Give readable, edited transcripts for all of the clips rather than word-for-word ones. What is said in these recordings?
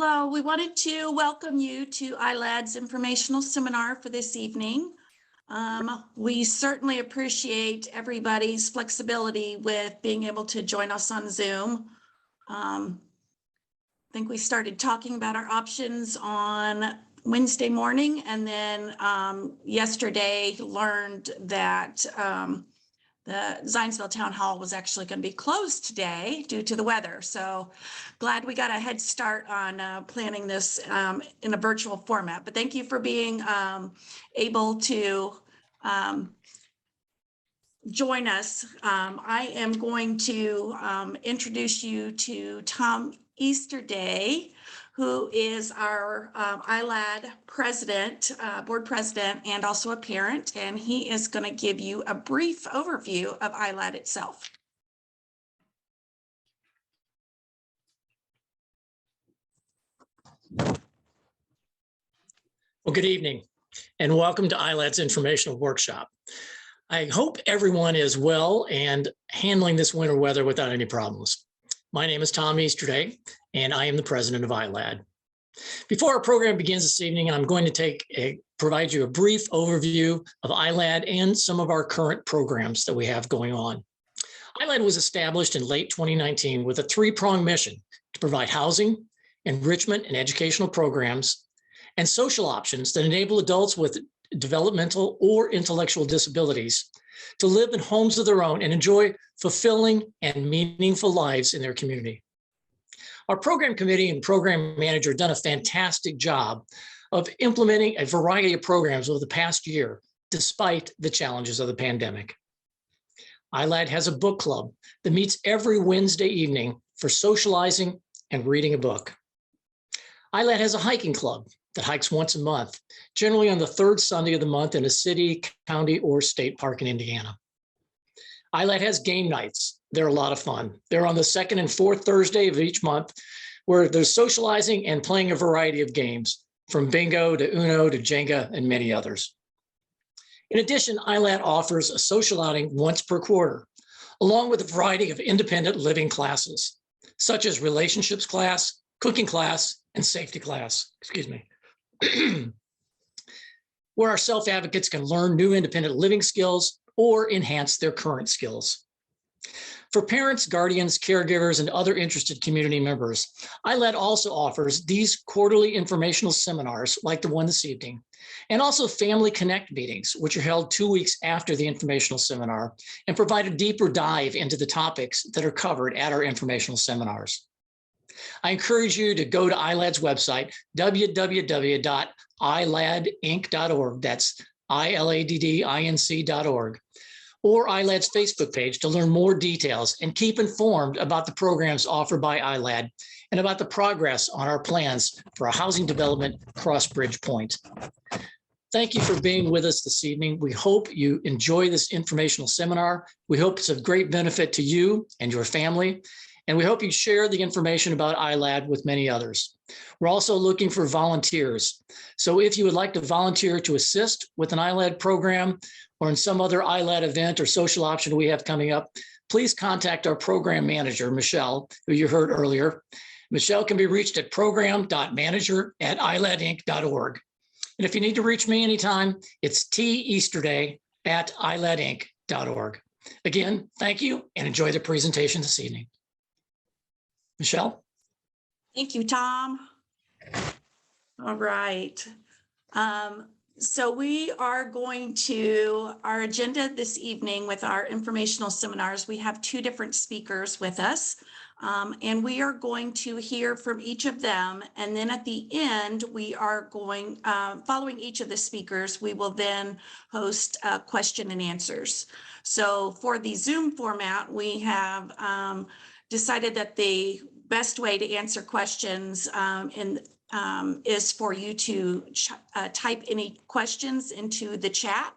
Hello, we wanted to welcome you to ILADD's informational seminar for this evening. We certainly appreciate everybody's flexibility with being able to join us on Zoom. I think we started talking about our options on Wednesday morning, and then yesterday learned that the Zionsville Town Hall was actually going to be closed today due to the weather. So glad we got a head start on planning this in a virtual format. But thank you for being able to join us. I am going to introduce you to Tom Easterday, who is our ILADD president, board president, and also a parent, and he is going to give you a brief overview of ILADD itself. Well, good evening, and welcome to ILADD's informational workshop. I hope everyone is well and handling this winter weather without any problems. My name is Tom Easterday, and I am the president of ILADD. Before our program begins this evening, I'm going to provide you a brief overview of ILADD and some of our current programs that we have going on. ILADD was established in late 2019 with a three-pronged mission to provide housing, enrichment and educational programs, and social options that enable adults with developmental or intellectual disabilities to live in homes of their own and enjoy fulfilling and meaningful lives in their community. Our program committee and program manager have done a fantastic job of implementing a variety of programs over the past year, despite the challenges of the pandemic. ILADD has a book club that meets every Wednesday evening for socializing and reading a book. ILADD has a hiking club that hikes once a month, generally on the third Sunday of the month in a city, county, or state park in Indiana. ILADD has game nights. They're a lot of fun. They're on the second and fourth Thursday of each month, where there's socializing and playing a variety of games, from bingo to Uno to Jenga and many others. In addition, ILADD offers a social outing once per quarter, along with a variety of independent living classes, such as relationships class, cooking class, and safety class, where our self-advocates can learn new independent living skills or enhance their current skills. For parents, guardians, caregivers, and other interested community members, ILADD also offers these quarterly informational seminars like the one this evening, and also Family Connect meetings, which are held 2 weeks after the informational seminar and provide a deeper dive into the topics that are covered at our informational seminars. I encourage you to go to ILADD's website, www.iladdinc.org. That's ILADDINC.org, or ILADD's Facebook page to learn more details and keep informed about the programs offered by ILADD and about the progress on our plans for a housing development across Bridge Point. Thank you for being with us this evening. We hope you enjoy this informational seminar. We hope it's of great benefit to you and your family. And we hope you share the information about ILADD with many others. We're also looking for volunteers. So if you would like to volunteer to assist with an ILADD program or in some other ILADD event or social option we have coming up, please contact our program manager, Michelle, who you heard earlier. Michelle can be reached at program.manager@iladdinc.org. And if you need to reach me anytime, it's teasterday@iladdinc.org. Again, thank you and enjoy the presentation this evening. Michelle? Thank you, Tom. All right. So we are going to our agenda this evening with our informational seminars. We have two different speakers with us, and we are going to hear from each of them. And then at the end, we are going, following each of the speakers, we will then host question and answers. So for the Zoom format, we have decided that the best way to answer questions is for you to type any questions into the chat,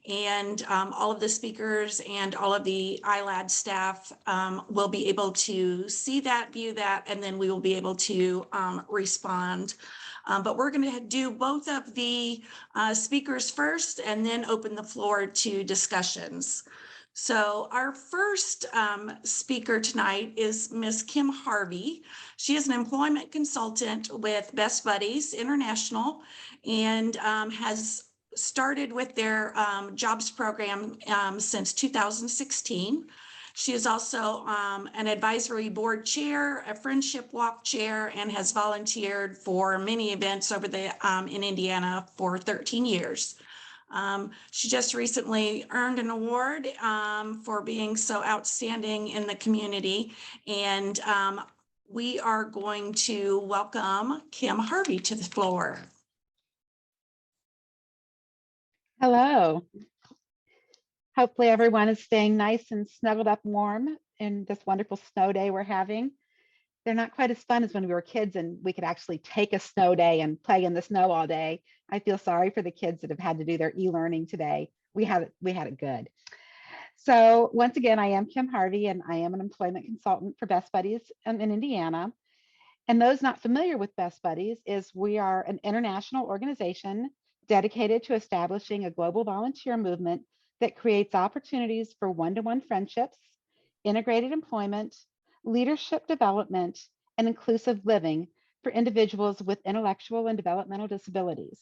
and all of the speakers and all of the ILADD staff will be able to see that, view that, and then we will be able to respond. But we're going to do both of the speakers first and then open the floor to discussions. So our first speaker tonight is Ms. Kim Harvey. She is an employment consultant with Best Buddies International and has started with their jobs program since 2016. She is also an advisory board chair, a friendship walk chair, and has volunteered for many events over in Indiana for 13 years. She just recently earned an award for being so outstanding in the community. And we are going to welcome Kim Harvey to the floor. Hello. Hopefully everyone is staying nice and snuggled up warm in this wonderful snow day we're having. They're not quite as fun as when we were kids and we could actually take a snow day and play in the snow all day. I feel sorry for the kids that have had to do their e-learning today. We had it good. So once again, I am Kim Harvey and I am an employment consultant for Best Buddies in Indiana. And those not familiar with Best Buddies is we are an international organization dedicated to establishing a global volunteer movement that creates opportunities for one-to-one friendships, integrated employment, leadership development, and inclusive living for individuals with intellectual and developmental disabilities.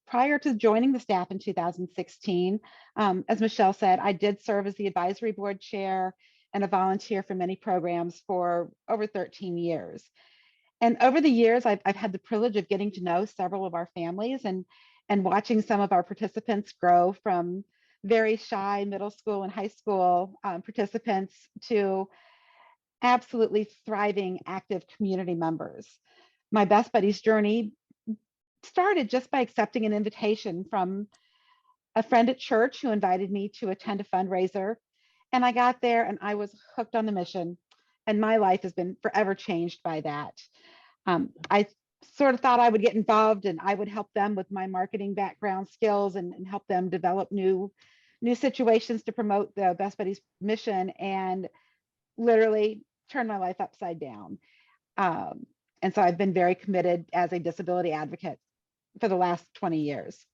Prior to joining the staff in 2016, as Michelle said, I did serve as the advisory board chair and a volunteer for many programs for over 13 years. And over the years, I've had the privilege of getting to know several of our families and watching some of our participants grow from very shy middle school and high school participants to absolutely thriving, active community members. My Best Buddies journey started just by accepting an invitation from a friend at church who invited me to attend a fundraiser. And I got there and I was hooked on the mission. And my life has been forever changed by that. I sort of thought I would get involved and I would help them with my marketing background skills and help them develop new situations to promote the Best Buddies mission, and literally turn my life upside down. And so I've been very committed as a disability advocate for the last 20 years.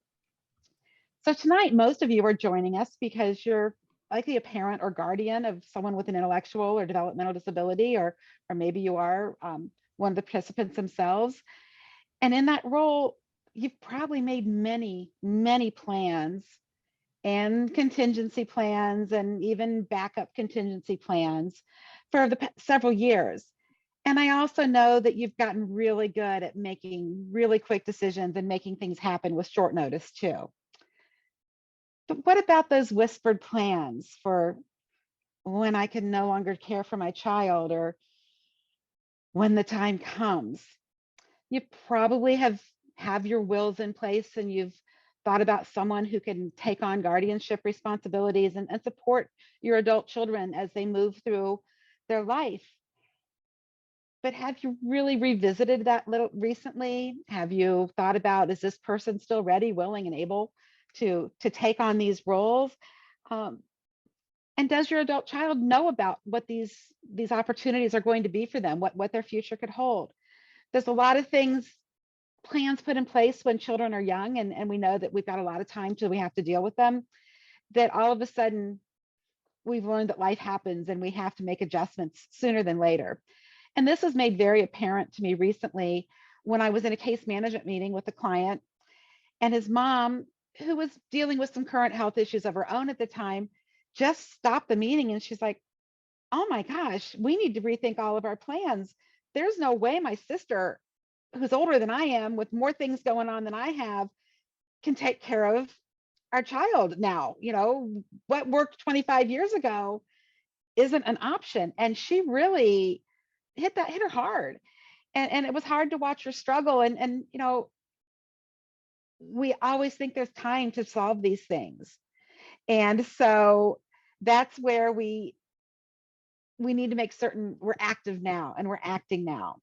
So tonight, most of you are joining us because you're likely a parent or guardian of someone with an intellectual or developmental disability, or maybe you are one of the participants themselves. And in that role, you've probably made many, many plans and contingency plans and even backup contingency plans for the several years. And I also know that you've gotten really good at making really quick decisions and making things happen with short notice too. But what about those whispered plans for when I can no longer care for my child, or when the time comes? You probably have your wills in place and you've thought about someone who can take on guardianship responsibilities and support your adult children as they move through their life. But have you really revisited that little recently? Have you thought about, is this person still ready, willing, and able to take on these roles? And does your adult child know about what these opportunities are going to be for them, what their future could hold? There's a lot of things, plans put in place when children are young, and we know that we've got a lot of time till we have to deal with them, that all of a sudden we've learned that life happens and we have to make adjustments sooner than later. And this was made very apparent to me recently when I was in a case management meeting with a client, and his mom, who was dealing with some current health issues of her own at the time, just stopped the meeting and she's like, oh my gosh, we need to rethink all of our plans. There's no way my sister, who's older than I am, with more things going on than I have, can take care of our child now. You know, what worked 25 years ago isn't an option. And she really hit her hard. And it was hard to watch her struggle. And you know, we always think there's time to solve these things. And so that's where we need to make certain we're active now and we're acting now.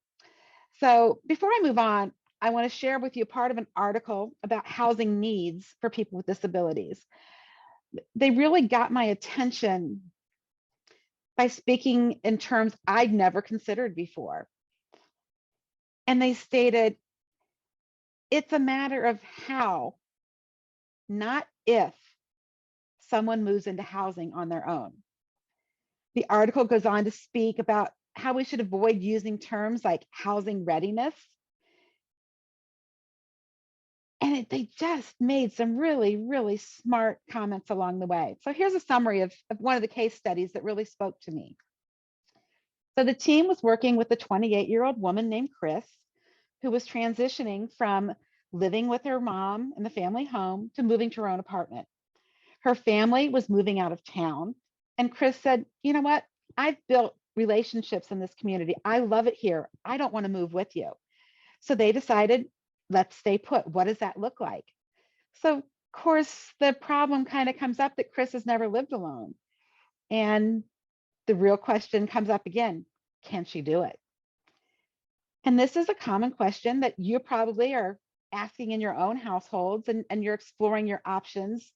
So before I move on, I want to share with you part of an article about housing needs for people with disabilities. They really got my attention by speaking in terms I'd never considered before. And they stated, it's a matter of how, not if, someone moves into housing on their own. The article goes on to speak about how we should avoid using terms like housing readiness. And they just made some really, really smart comments along the way. So here's a summary of one of the case studies that really spoke to me. So the team was working with a 28-year-old woman named Chris, who was transitioning from living with her mom in the family home to moving to her own apartment. Her family was moving out of town. And Chris said, you know what? I've built relationships in this community. I love it here. I don't want to move with you. So they decided, let's stay put. What does that look like? So, of course, the problem kind of comes up that Chris has never lived alone. And the real question comes up again, can she do it? And this is a common question that you probably are asking in your own households, and you're exploring your options.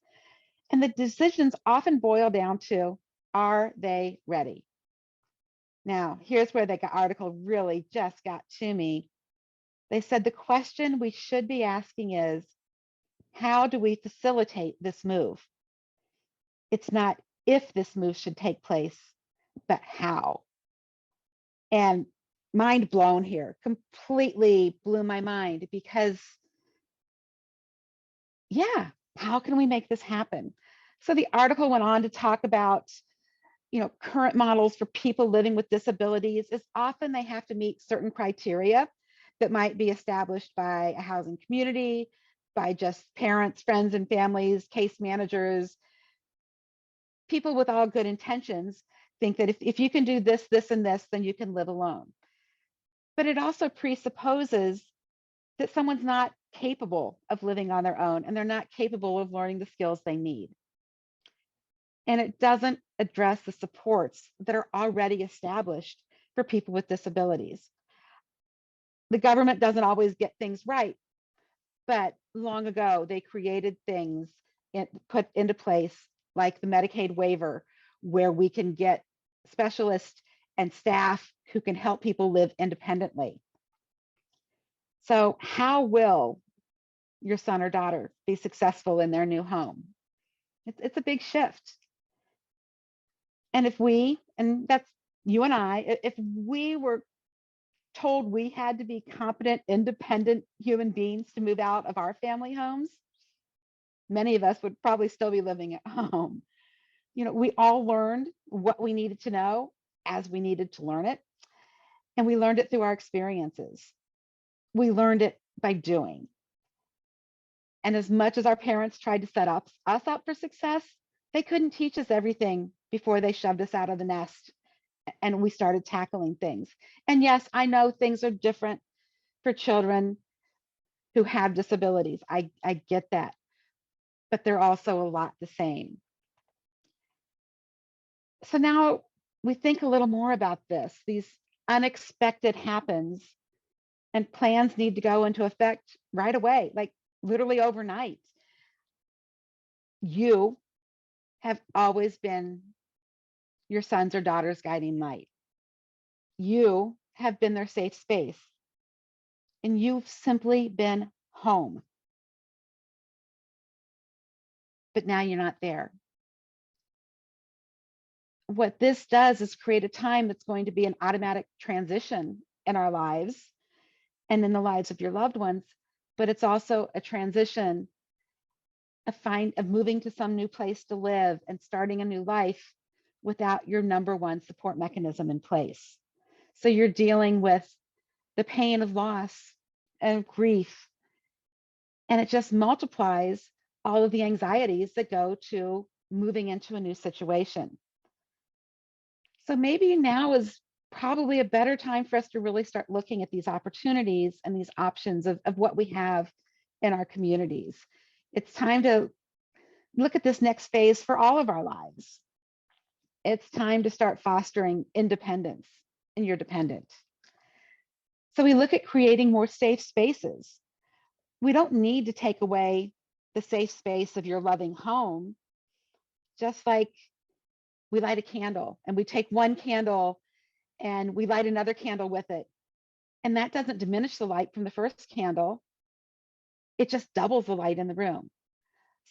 And the decisions often boil down to, are they ready? Now, here's where the article really just got to me. They said the question we should be asking is, how do we facilitate this move? It's not if this move should take place, but how. And mind blown here, completely blew my mind, because yeah, how can we make this happen? So the article went on to talk about, current models for people living with disabilities is often they have to meet certain criteria that might be established by a housing community, by just parents, friends and families, case managers. People with all good intentions think that if you can do this, this, and this, then you can live alone. But it also presupposes that someone's not capable of living on their own, and they're not capable of learning the skills they need. And it doesn't address the supports that are already established for people with disabilities. The government doesn't always get things right, but long ago they created things put into place like the Medicaid waiver, where we can get specialists and staff who can help people live independently. So how will your son or daughter be successful in their new home? It's a big shift. And and that's you and I, if we were told we had to be competent, independent human beings to move out of our family homes, many of us would probably still be living at home. We all learned what we needed to know as we needed to learn it. And we learned it through our experiences. We learned it by doing. And as much as our parents tried to set us up for success, they couldn't teach us everything before they shoved us out of the nest and we started tackling things. And yes, I know things are different for children who have disabilities. I get that. But they're also a lot the same. So now we think a little more about this. These unexpected happens, and plans need to go into effect right away, like literally overnight. You have always been your son's or daughter's guiding light. You have been their safe space, and you've simply been home. But now you're not there. What this does is create a time that's going to be an automatic transition in our lives and in the lives of your loved ones, but it's also a transition of moving to some new place to live and starting a new life without your number one support mechanism in place. So you're dealing with the pain of loss and grief, and it just multiplies all of the anxieties that go to moving into a new situation. So maybe now is probably a better time for us to really start looking at these opportunities and these options of what we have in our communities. It's time to look at this next phase for all of our lives. It's time to start fostering independence, and you're dependent. So we look at creating more safe spaces. We don't need to take away the safe space of your loving home, just like we light a candle and we take one candle and we light another candle with it. And that doesn't diminish the light from the first candle. It just doubles the light in the room.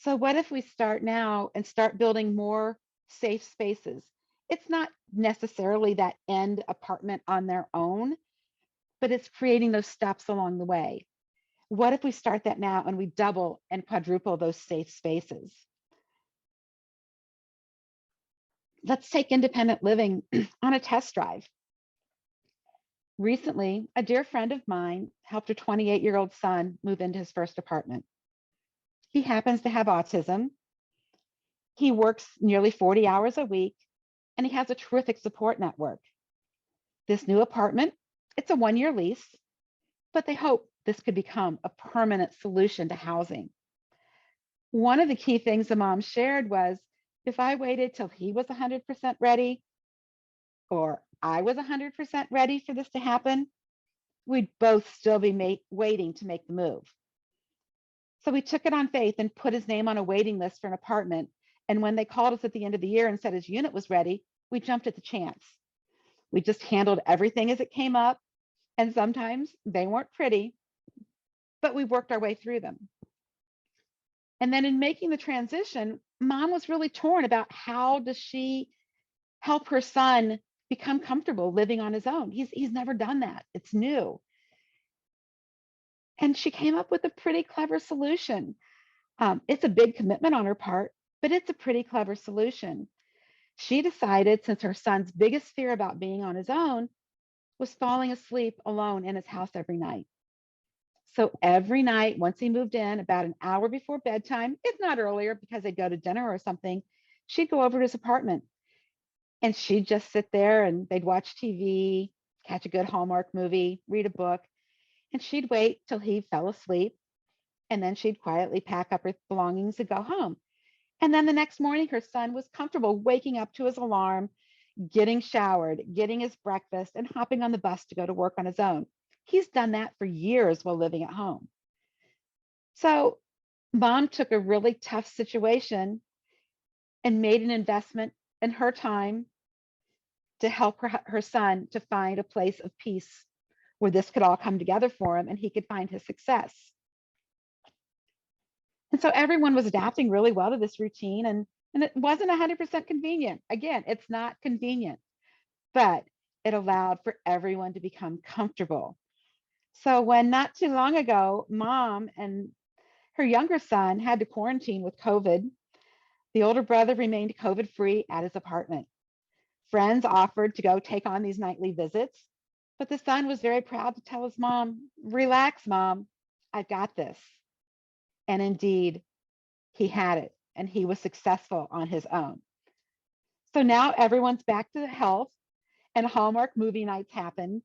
So what if we start now and start building more safe spaces? It's not necessarily that end apartment on their own, but it's creating those steps along the way. What if we start that now and we double and quadruple those safe spaces? Let's take independent living on a test drive. Recently, a dear friend of mine helped her 28-year-old son move into his first apartment. He happens to have autism. He works nearly 40 hours a week, and he has a terrific support network. This new apartment, it's a 1-year lease, but they hope this could become a permanent solution to housing. One of the key things the mom shared was, if I waited till he was 100% ready, or I was 100% ready for this to happen, we'd both still be waiting to make the move. So we took it on faith and put his name on a waiting list for an apartment. And when they called us at the end of the year and said his unit was ready, we jumped at the chance. We just handled everything as it came up. And sometimes they weren't pretty, but we worked our way through them. And then in making the transition, mom was really torn about how does she help her son become comfortable living on his own. He's never done that. It's new. And she came up with a pretty clever solution. It's a big commitment on her part, but it's a pretty clever solution. She decided, since her son's biggest fear about being on his own was falling asleep alone in his house every night. So every night, once he moved in, about an hour before bedtime, if not earlier, because they'd go to dinner or something, she'd go over to his apartment and she'd just sit there and they'd watch TV, catch a good Hallmark movie, read a book, and she'd wait till he fell asleep. And then she'd quietly pack up her belongings and go home. And then the next morning, her son was comfortable waking up to his alarm, getting showered, getting his breakfast, and hopping on the bus to go to work on his own. He's done that for years while living at home. So mom took a really tough situation and made an investment in her time to help her son to find a place of peace where this could all come together for him and he could find his success. And so everyone was adapting really well to this routine, and it wasn't 100% convenient. Again, it's not convenient, but it allowed for everyone to become comfortable. So when not too long ago, mom and her younger son had to quarantine with COVID, the older brother remained COVID-free at his apartment. Friends offered to go take on these nightly visits, but the son was very proud to tell his mom, "Relax, mom, I've got this." And indeed, he had it, and he was successful on his own. So now everyone's back to health, and Hallmark movie nights happen.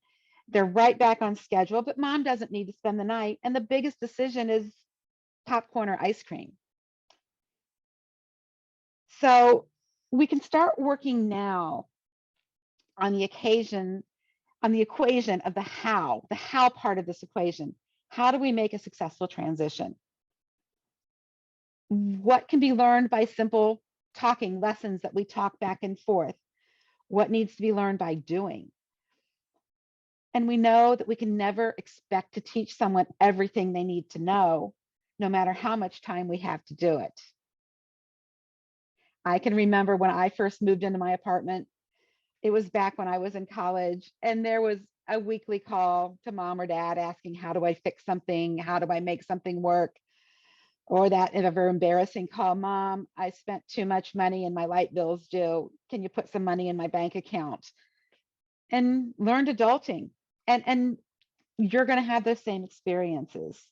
They're right back on schedule, but mom doesn't need to spend the night. And the biggest decision is popcorn or ice cream. So we can start working now on the equation of the how part of this equation. How do we make a successful transition? What can be learned by simple talking lessons that we talk back and forth? What needs to be learned by doing? And we know that we can never expect to teach someone everything they need to know, no matter how much time we have to do it. I can remember when I first moved into my apartment, it was back when I was in college, and there was a weekly call to mom or dad asking, how do I fix something? How do I make something work? Or that ever embarrassing call, "Mom, I spent too much money and my light bill's due. Can you put some money in my bank account?" And learned adulting. And you're going to have those same experiences.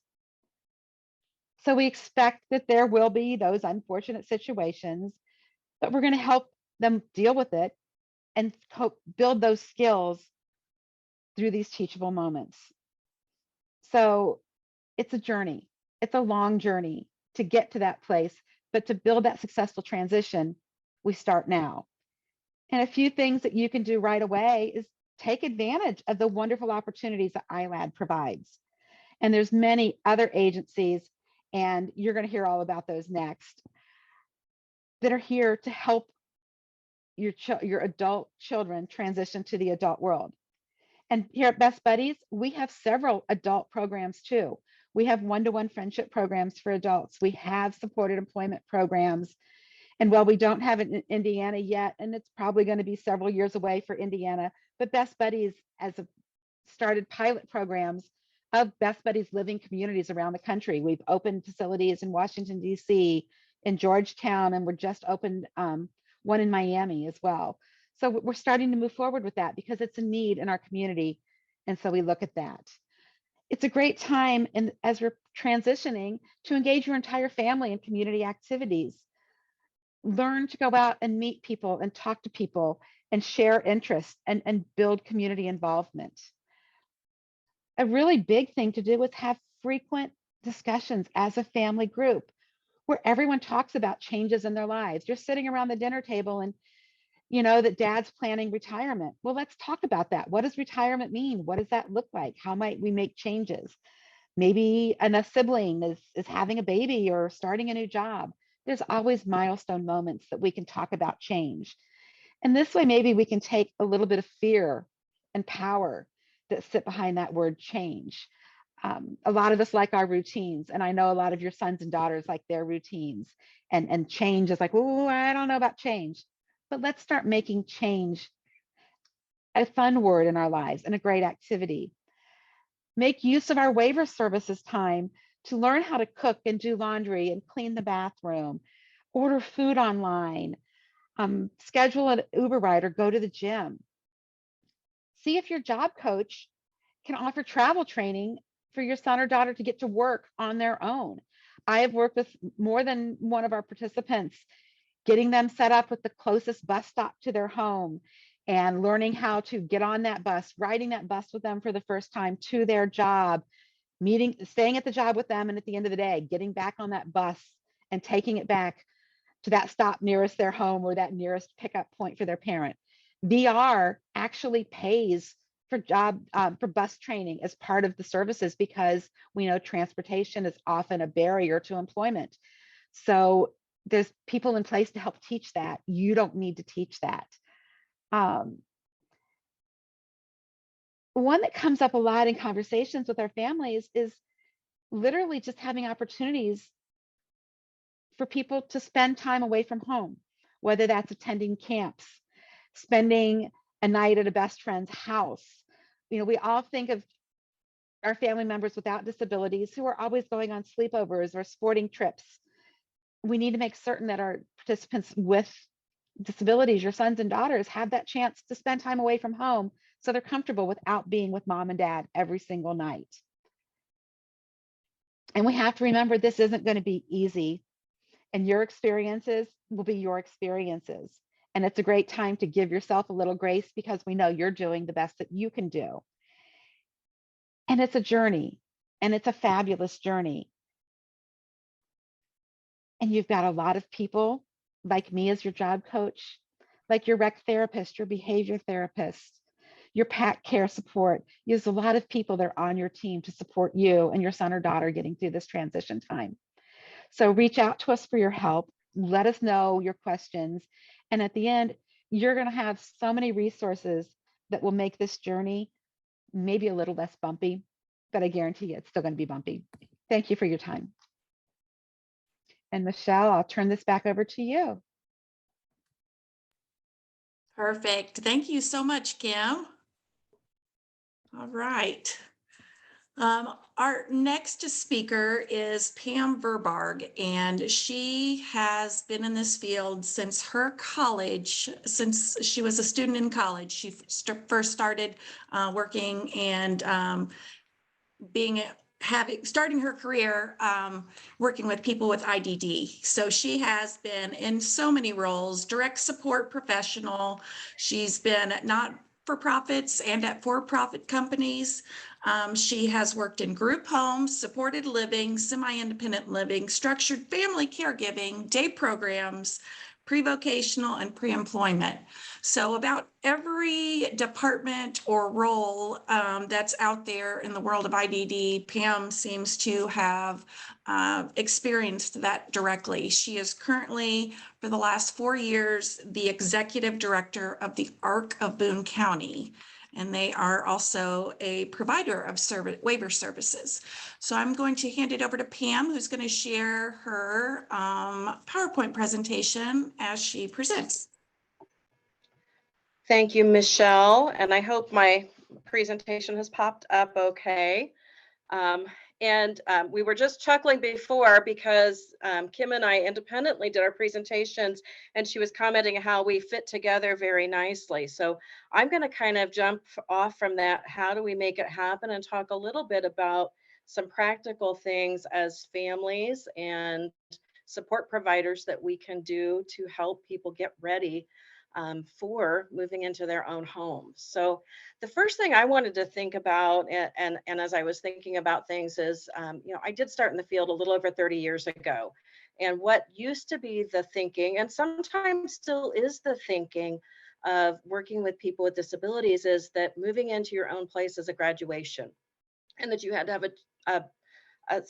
So we expect that there will be those unfortunate situations, but we're going to help them deal with it and build those skills through these teachable moments. So it's a journey. It's a long journey to get to that place, but to build that successful transition, we start now. And a few things that you can do right away is take advantage of the wonderful opportunities that ILADD provides. And there's many other agencies, and you're going to hear all about those next, that are here to help your adult children transition to the adult world. And here at Best Buddies, we have several adult programs too. We have one-to-one friendship programs for adults. We have supported employment programs. And while we don't have it in Indiana yet, and it's probably going to be several years away for Indiana, but Best Buddies has started pilot programs of Best Buddies living communities around the country. We've opened facilities in Washington, D.C., in Georgetown, and we're just opened one in Miami as well. So we're starting to move forward with that because it's a need in our community. And so we look at that. It's a great time, and as we're transitioning, to engage your entire family in community activities. Learn to go out and meet people and talk to people and share interests and build community involvement. A really big thing to do is have frequent discussions as a family group where everyone talks about changes in their lives. You're sitting around the dinner table and you know that dad's planning retirement. Well, let's talk about that. What does retirement mean? What does that look like? How might we make changes? Maybe a sibling is having a baby or starting a new job. There's always milestone moments that we can talk about change. And this way, maybe we can take a little bit of fear and power that sit behind that word change. A lot of us like our routines, and I know a lot of your sons and daughters like their routines, and change is like, oh, I don't know about change. But let's start making change a fun word in our lives and a great activity. Make use of our waiver services time to learn how to cook and do laundry and clean the bathroom, order food online, schedule an Uber ride or go to the gym. See if your job coach can offer travel training for your son or daughter to get to work on their own. I have worked with more than one of our participants, getting them set up with the closest bus stop to their home and learning how to get on that bus, riding that bus with them for the first time to their job, staying at the job with them, and at the end of the day, getting back on that bus and taking it back to that stop nearest their home or that nearest pickup point for their parent. VR actually pays for bus training as part of the services because we know transportation is often a barrier to employment. So there's people in place to help teach that. You don't need to teach that. One that comes up a lot in conversations with our families is literally just having opportunities for people to spend time away from home, whether that's attending camps, spending a night at a best friend's house. You know, we all think of our family members without disabilities who are always going on sleepovers or sporting trips. We need to make certain that our participants with disabilities, your sons and daughters, have that chance to spend time away from home so they're comfortable without being with mom and dad every single night. And we have to remember this isn't going to be easy, and your experiences will be your experiences. And it's a great time to give yourself a little grace because we know you're doing the best that you can do. And it's a journey, and it's a fabulous journey. And you've got a lot of people like me as your job coach, like your rec therapist, your behavior therapist, your PAC care support. There's a lot of people that are on your team to support you and your son or daughter getting through this transition time. So reach out to us for your help. Let us know your questions. And at the end, you're going to have so many resources that will make this journey maybe a little less bumpy, but I guarantee you it's still going to be bumpy. Thank you for your time. And Michelle, I'll turn this back over to you. Perfect. Thank you so much, Kim. All right. Our next speaker is Pam Verbarg, and she has been in this field since her college, since she was a student in college. She first started working and starting her career working with people with IDD. So she has been in so many roles: direct support professional. She's been at not-for-profits and at for-profit companies. She has worked in group homes, supported living, semi-independent living, structured family caregiving, day programs, pre-vocational, and pre-employment. So about every department or role that's out there in the world of IDD, Pam seems to have experienced that directly. She is currently, for the last 4 years, the executive director of the ARC of Boone County. and they are also a provider of waiver services. So I'm going to hand it over to Pam, who's going to share her PowerPoint presentation as she presents. Thank you, Michelle, and I hope my presentation has popped up okay. We were just chuckling before because Kim and I independently did our presentations, and she was commenting how we fit together very nicely. So I'm going to kind of jump off from that. How do we make it happen, and talk a little bit about some practical things as families and support providers that we can do to help people get ready for moving into their own homes. So the first thing I wanted to think about, and as I was thinking about things is, I did start in the field a little over 30 years ago. And what used to be the thinking, and sometimes still is the thinking of working with people with disabilities, is that moving into your own place is a graduation, and that you had to have a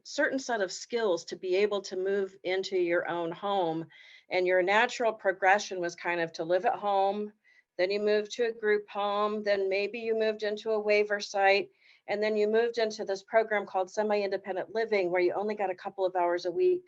certain set of skills to be able to move into your own home. And your natural progression was kind of to live at home, then you moved to a group home, then maybe you moved into a waiver site, and then you moved into this program called semi-independent living, where you only got a couple of hours a week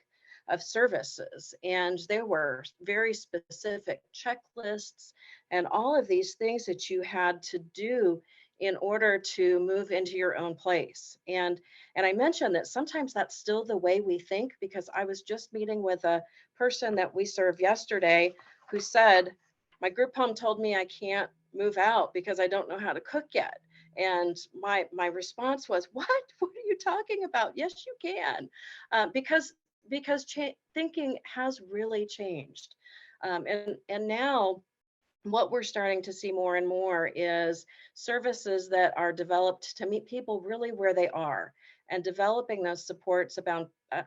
of services. And there were very specific checklists and all of these things that you had to do in order to move into your own place. And I mentioned that sometimes that's still the way we think, because I was just meeting with a person that we served yesterday who said, my group home told me I can't move out because I don't know how to cook yet. And my response was, what are you talking about? Yes, you can, because thinking has really changed. And now what we're starting to see more and more is services that are developed to meet people really where they are, and developing those supports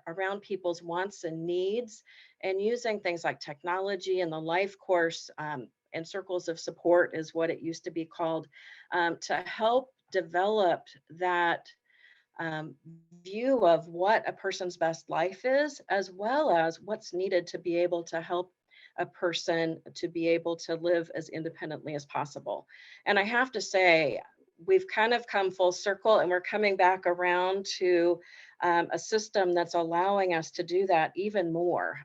around people's wants and needs, and using things like technology and the life course and circles of support is what it used to be called, to help develop that view of what a person's best life is, as well as what's needed to be able to help a person to be able to live as independently as possible. And I have to say, we've kind of come full circle, and we're coming back around to a system that's allowing us to do that even more.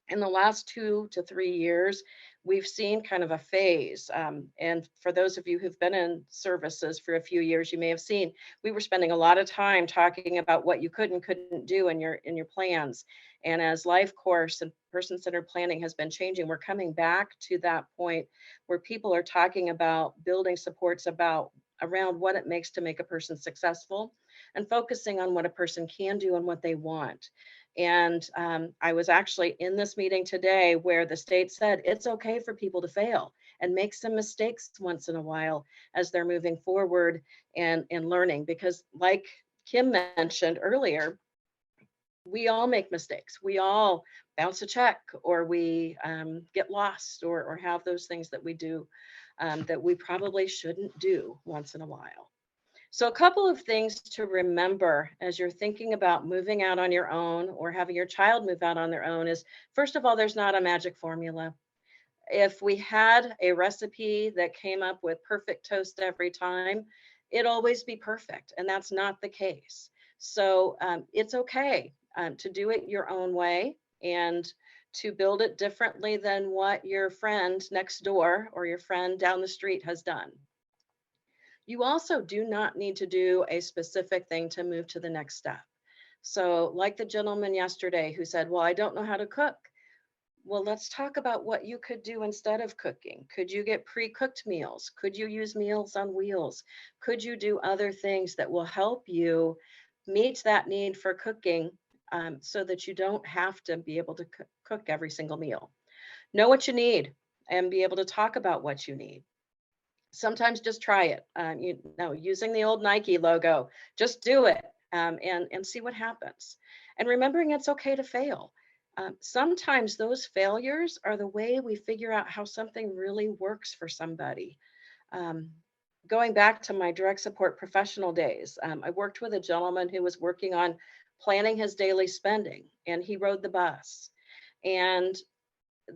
In the last 2 to 3 years, we've seen kind of a phase. And for those of you who've been in services for a few years, you may have seen we were spending a lot of time talking about what you could and couldn't do in your plans. And as life course and person-centered planning has been changing, we're coming back to that point where people are talking about building supports around what it makes to make a person successful, and focusing on what a person can do and what they want. And I was actually in this meeting today where the state said it's okay for people to fail and make some mistakes once in a while as they're moving forward and learning, because like Kim mentioned earlier, we all make mistakes. We all bounce a check, or we get lost, or have those things that we do that we probably shouldn't do once in a while. So a couple of things to remember as you're thinking about moving out on your own or having your child move out on their own is, first of all, there's not a magic formula. If we had a recipe that came up with perfect toast every time, it'd always be perfect, and that's not the case. So it's okay to do it your own way, and to build it differently than what your friend next door or your friend down the street has done. You also do not need to do a specific thing to move to the next step. So like the gentleman yesterday who said, well, I don't know how to cook. Well, let's talk about what you could do instead of cooking. Could you get pre-cooked meals? Could you use Meals on Wheels? Could you do other things that will help you meet that need for cooking, so that you don't have to be able to cook every single meal? Know what you need and be able to talk about what you need. Sometimes just try it. Using the old Nike logo, just do it and see what happens. And remembering it's okay to fail. Sometimes those failures are the way we figure out how something really works for somebody. Going back to my direct support professional days, I worked with a gentleman who was working on planning his daily spending, and he rode the bus. And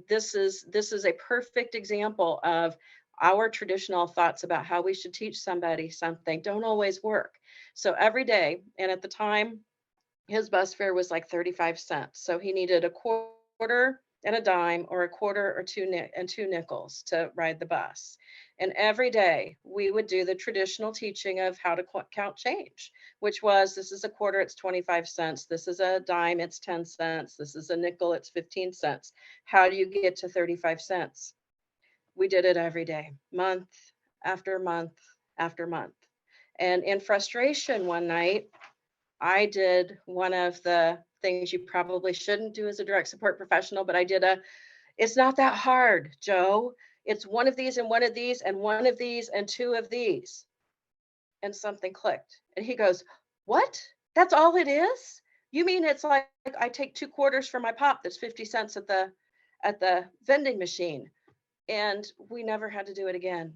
this is a perfect example of, our traditional thoughts about how we should teach somebody something don't always work. So every day, and at the time, his bus fare was like 35 cents. So he needed a quarter and a dime, or a quarter or two nickels to ride the bus. And every day we would do the traditional teaching of how to count change, which was, this is a quarter, it's 25 cents. This is a dime, it's 10 cents. This is a nickel, it's 15 cents. How do you get to 35 cents? We did it every day, month after month after month. And in frustration one night, I did one of the things you probably shouldn't do as a direct support professional, but I did it's not that hard, Joe. It's one of these and one of these and one of these and two of these. And something clicked. And he goes, what? That's all it is? You mean it's like I take 2 quarters for my pop that's 50 cents at the vending machine? And we never had to do it again.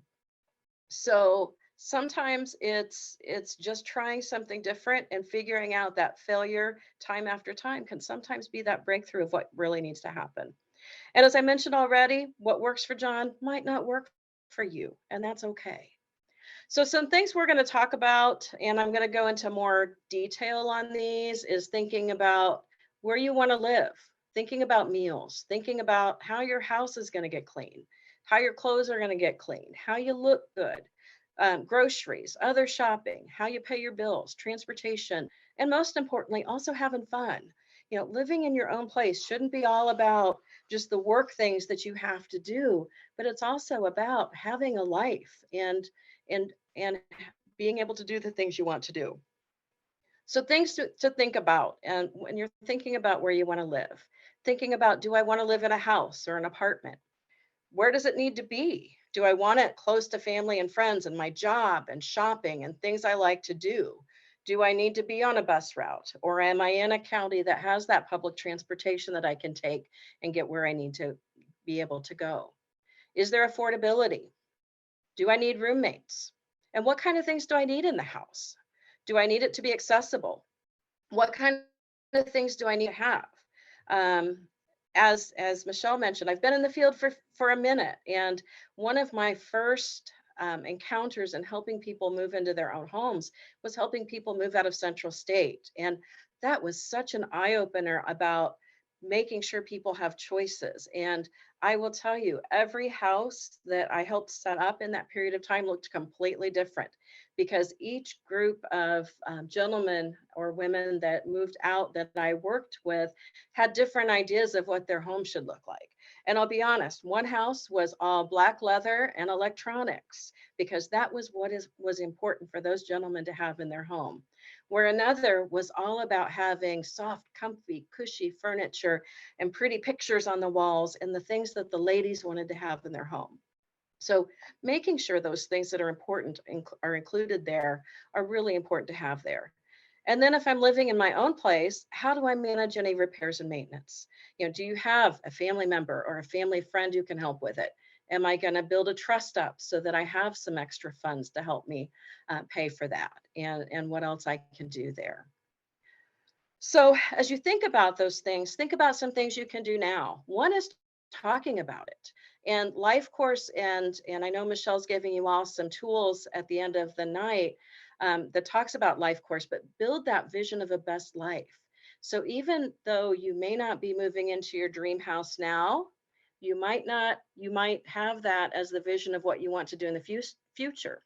So sometimes it's just trying something different, and figuring out that failure time after time can sometimes be that breakthrough of what really needs to happen. And as I mentioned already, what works for John might not work for you, and that's okay. So some things we're going to talk about, and I'm going to go into more detail on these, is thinking about where you want to live, thinking about meals, thinking about how your house is going to get clean, how your clothes are going to get clean, how you look good, groceries, other shopping, how you pay your bills, transportation, and most importantly, also having fun. You know, living in your own place shouldn't be all about just the work things that you have to do, but it's also about having a life and being able to do the things you want to do. So things to think about, and when you're thinking about where you want to live, thinking about, do I want to live in a house or an apartment? Where does it need to be? Do I want it close to family and friends and my job and shopping and things I like to do? Do I need to be on a bus route, or am I in a county that has that public transportation that I can take and get where I need to be able to go? Is there affordability? Do I need roommates? And what kind of things do I need in the house? Do I need it to be accessible? What kind of things do I need to have? As Michelle mentioned, I've been in the field for a minute, and one of my first encounters in helping people move into their own homes was helping people move out of Central State. And that was such an eye-opener about making sure people have choices. And I will tell you, every house that I helped set up in that period of time looked completely different, because each group of gentlemen or women that moved out that I worked with had different ideas of what their home should look like. And I'll be honest, one house was all black leather and electronics, because that was what was important for those gentlemen to have in their home. Where another was all about having soft, comfy, cushy furniture and pretty pictures on the walls and the things that the ladies wanted to have in their home. So making sure those things that are important are included there are really important to have there. And then if I'm living in my own place, how do I manage any repairs and maintenance? You know, do you have a family member or a family friend who can help with it? Am I going to build a trust up so that I have some extra funds to help me pay for that, and what else I can do there? So as you think about those things, think about some things you can do now. One is talking about it. And life course, and I know Michelle's giving you all some tools at the end of the night that talks about life course, but build that vision of a best life. So even though you may not be moving into your dream house now, you might have that as the vision of what you want to do in the future.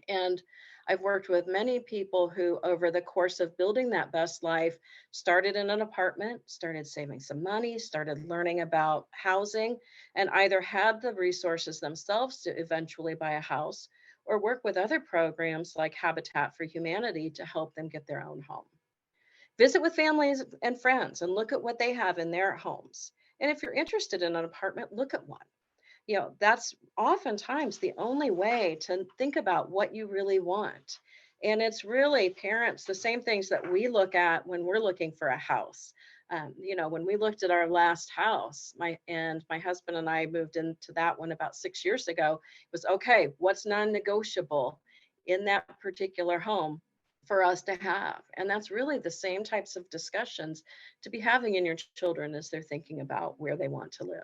And I've worked with many people who, over the course of building that best life, started in an apartment, started saving some money, started learning about housing, and either had the resources themselves to eventually buy a house, or work with other programs like Habitat for Humanity to help them get their own home. Visit with families and friends and look at what they have in their homes. And if you're interested in an apartment, look at one. You know, that's oftentimes the only way to think about what you really want. And it's really, parents, the same things that we look at when we're looking for a house. You know, when we looked at our last house, my husband and I moved into that one about 6 years ago, it was, okay, what's non-negotiable in that particular home for us to have? And that's really the same types of discussions to be having in your children as they're thinking about where they want to live.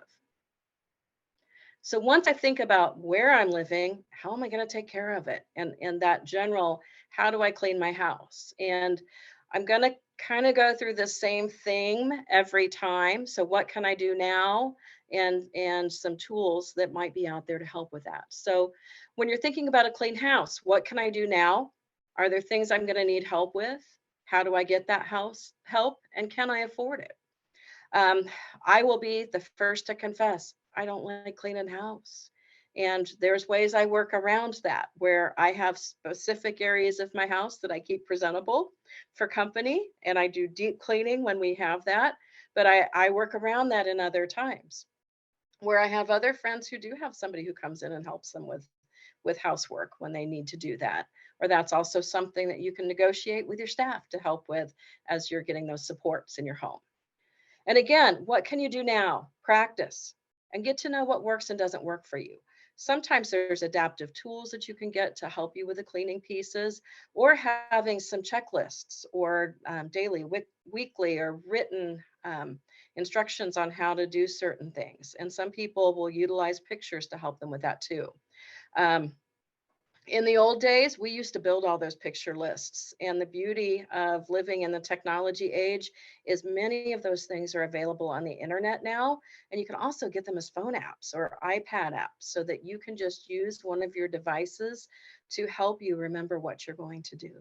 So once I think about where I'm living, how am I going to take care of it? And that general, how do I clean my house? And I'm going to kind of go through the same theme every time. So what can I do now? And some tools that might be out there to help with that. So when you're thinking about a clean house, what can I do now? Are there things I'm going to need help with? How do I get that house help? And can I afford it? Um, I will be the first to confess, I don't like cleaning house. And there's ways I work around that where I have specific areas of my house that I keep presentable for company, and I do deep cleaning when we have that. But I work around that in other times where I have other friends who do have somebody who comes in and helps them with housework when they need to do that. Or that's also something that you can negotiate with your staff to help with as you're getting those supports in your home. And again, what can you do now? Practice and get to know what works and doesn't work for you. Sometimes there's adaptive tools that you can get to help you with the cleaning pieces, or having some checklists or daily, weekly, or written instructions on how to do certain things. And some people will utilize pictures to help them with that too. In the old days, we used to build all those picture lists. And the beauty of living in the technology age is many of those things are available on the internet now. And you can also get them as phone apps or iPad apps so that you can just use one of your devices to help you remember what you're going to do.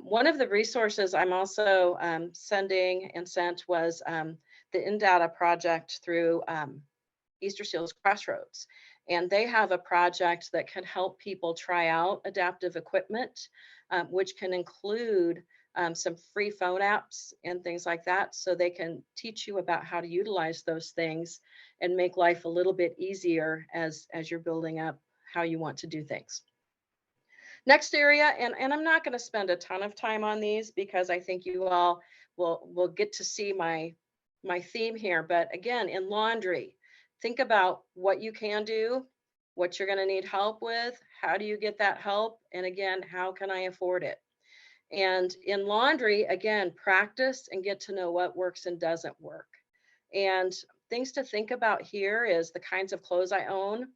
One of the resources I'm also sending and sent was the ILADD project through Easter Seals Crossroads. And they have a project that can help people try out adaptive equipment, which can include some free phone apps and things like that. So they can teach you about how to utilize those things and make life a little bit easier as you're building up how you want to do things. Next area, and I'm not going to spend a ton of time on these because I think you all will get to see my theme here. But again, in laundry, think about what you can do, what you're going to need help with, how do you get that help, and again, how can I afford it? And in laundry, again, practice and get to know what works and doesn't work. And things to think about here is the kinds of clothes I own.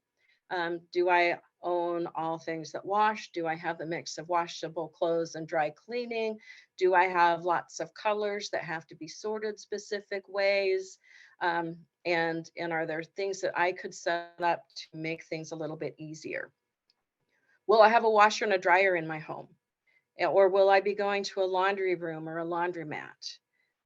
Do I own all things that wash? Do I have a mix of washable clothes and dry cleaning? Do I have lots of colors that have to be sorted specific ways? And are there things that I could set up to make things a little bit easier? Will I have a washer and a dryer in my home? Or will I be going to a laundry room or a laundromat?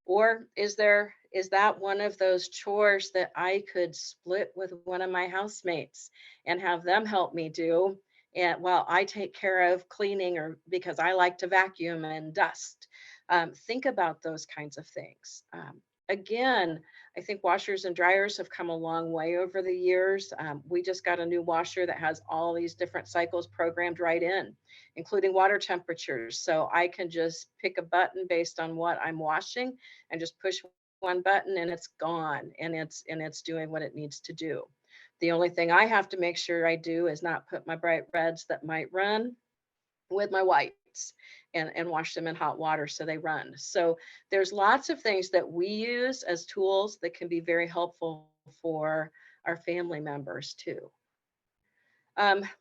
Or is that one of those chores that I could split with one of my housemates and have them help me do, and while I take care of cleaning, or because I like to vacuum and dust? Think about those kinds of things. Again, I think washers and dryers have come a long way over the years. We just got a new washer that has all these different cycles programmed right in, including water temperatures. So I can just pick a button based on what I'm washing and just push one button and it's gone, and it's doing what it needs to do. The only thing I have to make sure I do is not put my bright reds that might run with my whites, and wash them in hot water so they run. So there's lots of things that we use as tools that can be very helpful for our family members too.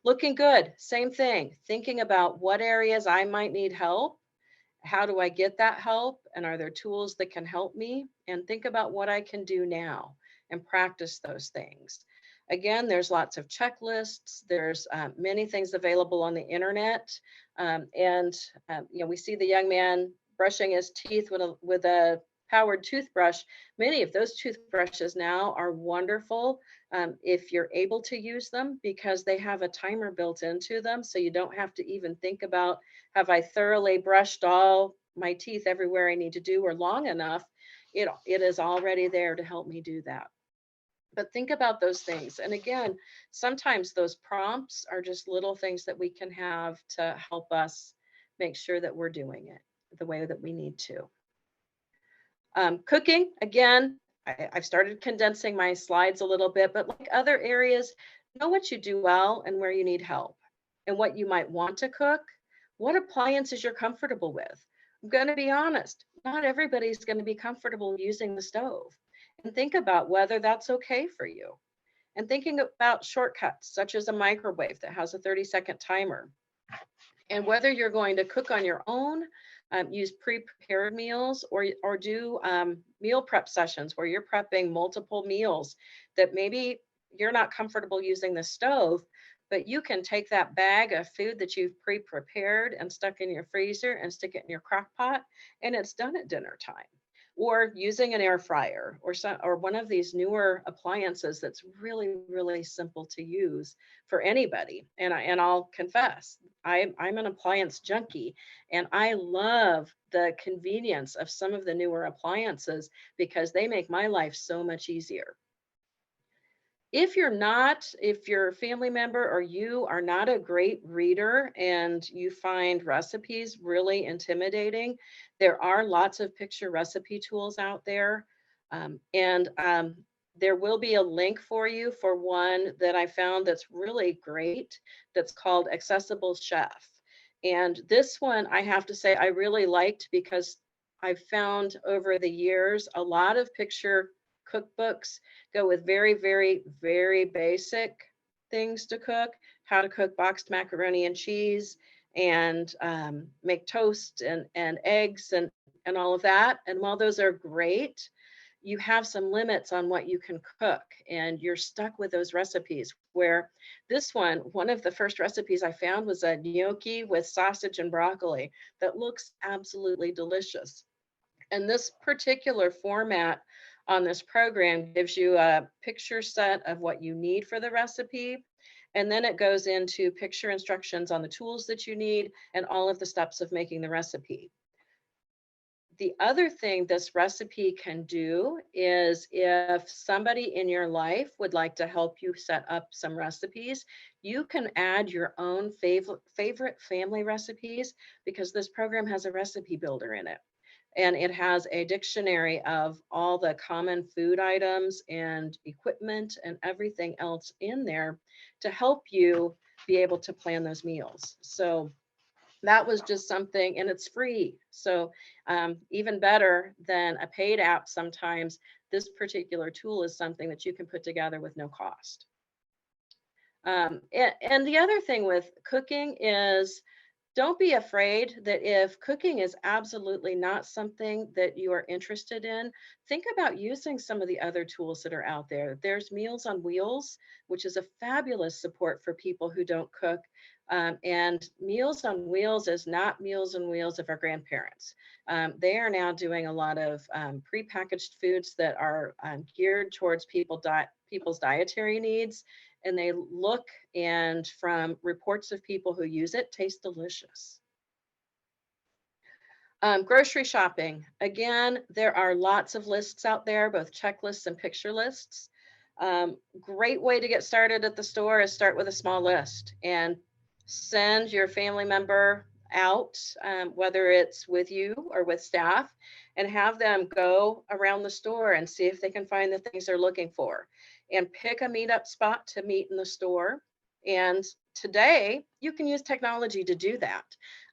Looking good, same thing. Thinking about what areas I might need help. How do I get that help? And are there tools that can help me? And think about what I can do now and practice those things. Again, there's lots of checklists. There's many things available on the internet. We see the young man brushing his teeth with a powered toothbrush. Many of those toothbrushes now are wonderful if you're able to use them, because they have a timer built into them. So you don't have to even think about, have I thoroughly brushed all my teeth everywhere I need to do or long enough? It is already there to help me do that. But think about those things. And again, sometimes those prompts are just little things that we can have to help us make sure that we're doing it the way that we need to. Cooking, again, I've started condensing my slides a little bit, but like other areas, know what you do well and where you need help and what you might want to cook, what appliances you're comfortable with. I'm going to be honest, not everybody's going to be comfortable using the stove. And think about whether that's okay for you. and thinking about shortcuts such as a microwave that has a 30-second timer. And whether you're going to cook on your own, use pre-prepared meals, or do meal prep sessions where you're prepping multiple meals that maybe you're not comfortable using the stove, but you can take that bag of food that you've pre-prepared and stuck in your freezer and stick it in your crock pot, and it's done at dinner time. Or using an air fryer or one of these newer appliances that's really, really simple to use for anybody. And I'll confess, I'm an appliance junkie, and I love the convenience of some of the newer appliances because they make my life so much easier. If your family member or you are not a great reader and you find recipes really intimidating, there are lots of picture recipe tools out there. There will be a link for you for one that I found that's really great, that's called Accessible Chef. And this one, I have to say, I really liked because I've found over the years, a lot of picture cookbooks go with very, very, very basic things to cook, how to cook boxed macaroni and cheese and make toast and eggs and all of that. And while those are great, you have some limits on what you can cook and you're stuck with those recipes. Where this one of the first recipes I found was a gnocchi with sausage and broccoli that looks absolutely delicious. And this particular format on this program gives you a picture set of what you need for the recipe. And then it goes into picture instructions on the tools that you need and all of the steps of making the recipe. The other thing this recipe can do is if somebody in your life would like to help you set up some recipes, you can add your own favorite family recipes because this program has a recipe builder in it. And it has a dictionary of all the common food items and equipment and everything else in there to help you be able to plan those meals. So that was just something, and it's free. So even better than a paid app sometimes, this particular tool is something that you can put together with no cost. And the other thing with cooking is, don't be afraid that if cooking is absolutely not something that you are interested in, think about using some of the other tools that are out there. There's Meals on Wheels, which is a fabulous support for people who don't cook. And Meals on Wheels is not Meals on Wheels of our grandparents. They are now doing a lot of prepackaged foods that are geared towards people's dietary needs. And they look, and from reports of people who use it, taste delicious. Grocery shopping. Again, there are lots of lists out there, both checklists and picture lists. Great way to get started at the store is start with a small list and send your family member out, whether it's with you or with staff, and have them go around the store and see if they can find the things they're looking for. And pick a meetup spot to meet in the store. And today you can use technology to do that.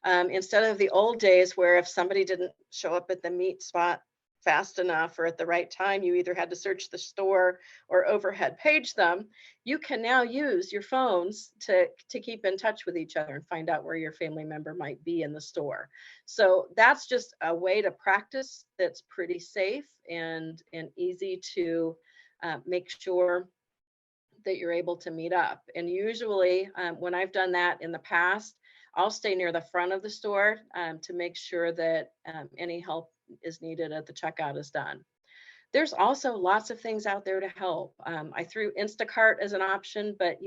Instead of the old days where if somebody didn't show up at the meet spot fast enough or at the right time, you either had to search the store or overhead page them, you can now use your phones to keep in touch with each other and find out where your family member might be in the store. So that's just a way to practice that's pretty safe and easy to make sure that you're able to meet up. And usually when I've done that in the past, I'll stay near the front of the store to make sure that any help is needed at the checkout is done. There's also lots of things out there to help. I threw Instacart as an option, but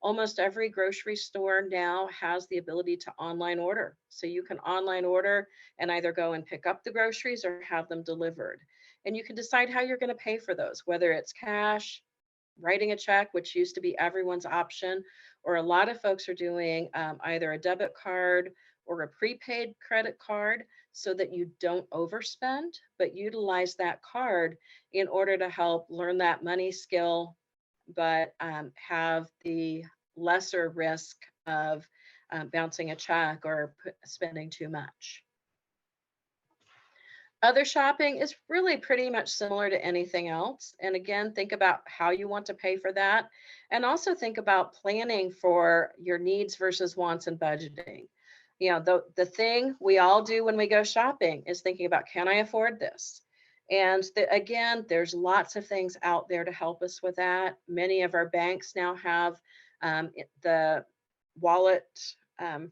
almost every grocery store now has the ability to online order. So you can online order and either go and pick up the groceries or have them delivered. And you can decide how you're going to pay for those, whether it's cash, writing a check, which used to be everyone's option, or a lot of folks are doing either a debit card or a prepaid credit card so that you don't overspend, but utilize that card in order to help learn that money skill, but have the lesser risk of bouncing a check or spending too much. Other shopping is really pretty much similar to anything else. And again, think about how you want to pay for that. And also think about planning for your needs versus wants and budgeting. You know, the thing we all do when we go shopping is thinking about, can I afford this? And again, there's lots of things out there to help us with that. Many of our banks now have the wallet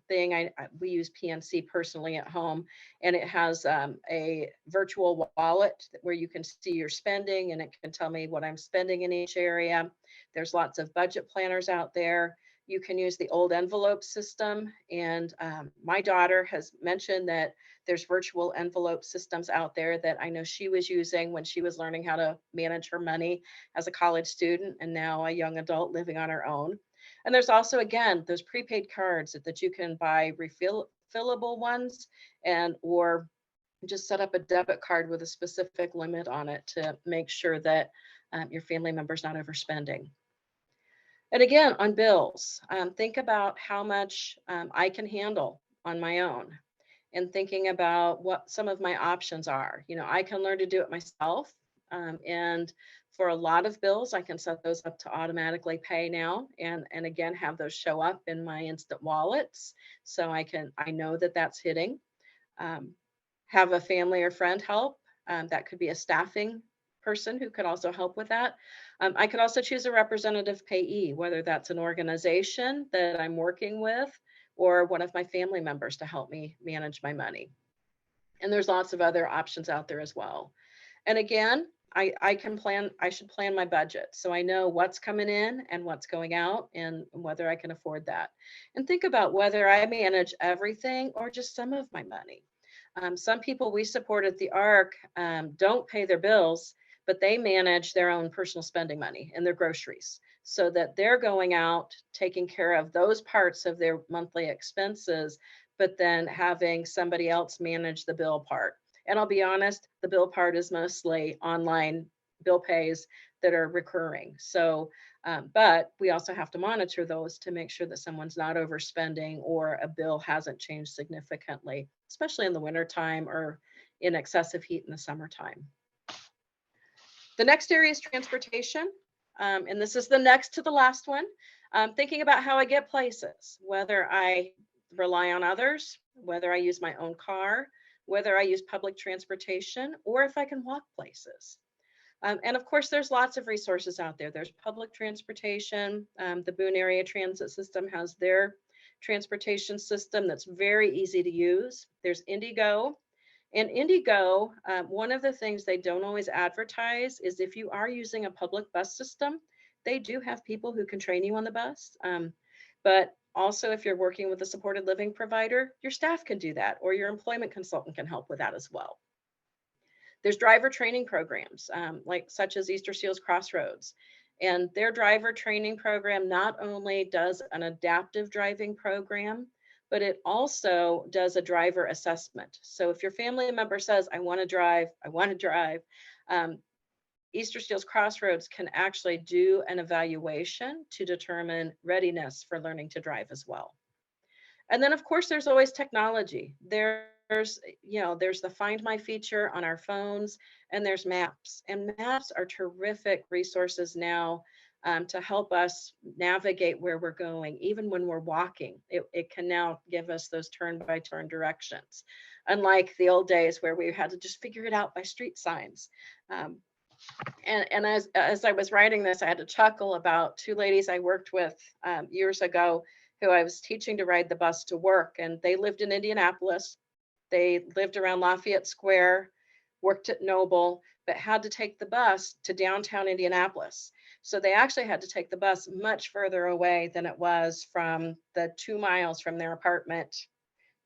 thing. We use PNC personally at home, and it has a virtual wallet where you can see your spending, and it can tell me what I'm spending in each area. There's lots of budget planners out there. You can use the old envelope system, and my daughter has mentioned that there's virtual envelope systems out there that I know she was using when she was learning how to manage her money as a college student and now a young adult living on her own. And there's also, again, those prepaid cards that you can buy refillable ones, and or just set up a debit card with a specific limit on it to make sure that your family member's not overspending. And again, on bills, think about how much I can handle on my own, and thinking about what some of my options are. You know, I can learn to do it myself. And for a lot of bills, I can set those up to automatically pay now, and again, have those show up in my instant wallets. So I know that that's hitting. Have a family or friend help. That could be a staffing person who could also help with that. I could also choose a representative payee, whether that's an organization that I'm working with or one of my family members to help me manage my money. And there's lots of other options out there as well. And again, I should plan my budget so I know what's coming in and what's going out and whether I can afford that. And think about whether I manage everything or just some of my money. Some people we support at the ARC don't pay their bills, but they manage their own personal spending money and their groceries so that they're going out, taking care of those parts of their monthly expenses, but then having somebody else manage the bill part. And I'll be honest, the bill part is mostly online bill pays that are recurring. So, but we also have to monitor those to make sure that someone's not overspending or a bill hasn't changed significantly, especially in the wintertime or in excessive heat in the summertime. The next area is transportation. And this is the next to the last one. Thinking about how I get places, whether I rely on others, whether I use my own car, whether I use public transportation, or if I can walk places. And of course, there's lots of resources out there. There's public transportation. The Boone Area Transit System has their transportation system that's very easy to use. There's Indigo. And Indigo, one of the things they don't always advertise is if you are using a public bus system, they do have people who can train you on the bus. But also, if you're working with a supported living provider, your staff can do that, or your employment consultant can help with that as well. There's driver training programs, such as Easter Seals Crossroads. And their driver training program not only does an adaptive driving program, but it also does a driver assessment. So if your family member says, I want to drive, Easter Seals Crossroads can actually do an evaluation to determine readiness for learning to drive as well. And then of course, there's always technology. There's the Find My feature on our phones, and there's maps. And maps are terrific resources now to help us navigate where we're going, even when we're walking. It can now give us those turn-by-turn directions, unlike the old days where we had to just figure it out by street signs. And as I was writing this, I had to chuckle about two ladies I worked with years ago who I was teaching to ride the bus to work, and they lived in Indianapolis. They lived around Lafayette Square, worked at Noble, but had to take the bus to downtown Indianapolis. So they actually had to take the bus much further away than it was from the 2 miles from their apartment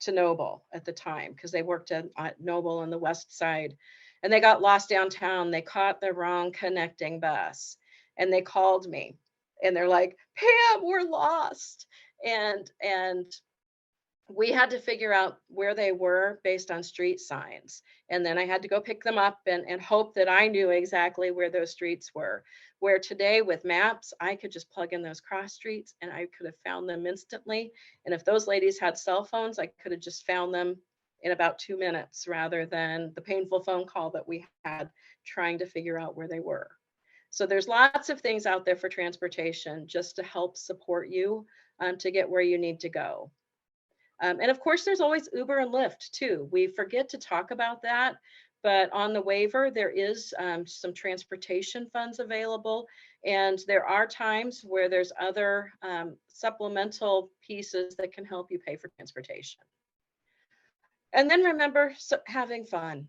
to Noble at the time, because they worked at Noble on the west side. And they got lost downtown. They caught the wrong connecting bus, and they called me, and they're like, Pam, we're lost. And we had to figure out where they were based on street signs. And then I had to go pick them up and hope that I knew exactly where those streets were. Where today with maps, I could just plug in those cross streets and I could have found them instantly. And if those ladies had cell phones, I could have just found them in about 2 minutes rather than the painful phone call that we had trying to figure out where they were. So there's lots of things out there for transportation just to help support you to get where you need to go. And of course, there's always Uber and Lyft too. We forget to talk about that, but on the waiver, there is some transportation funds available. And there are times where there's other supplemental pieces that can help you pay for transportation. And then remember having fun.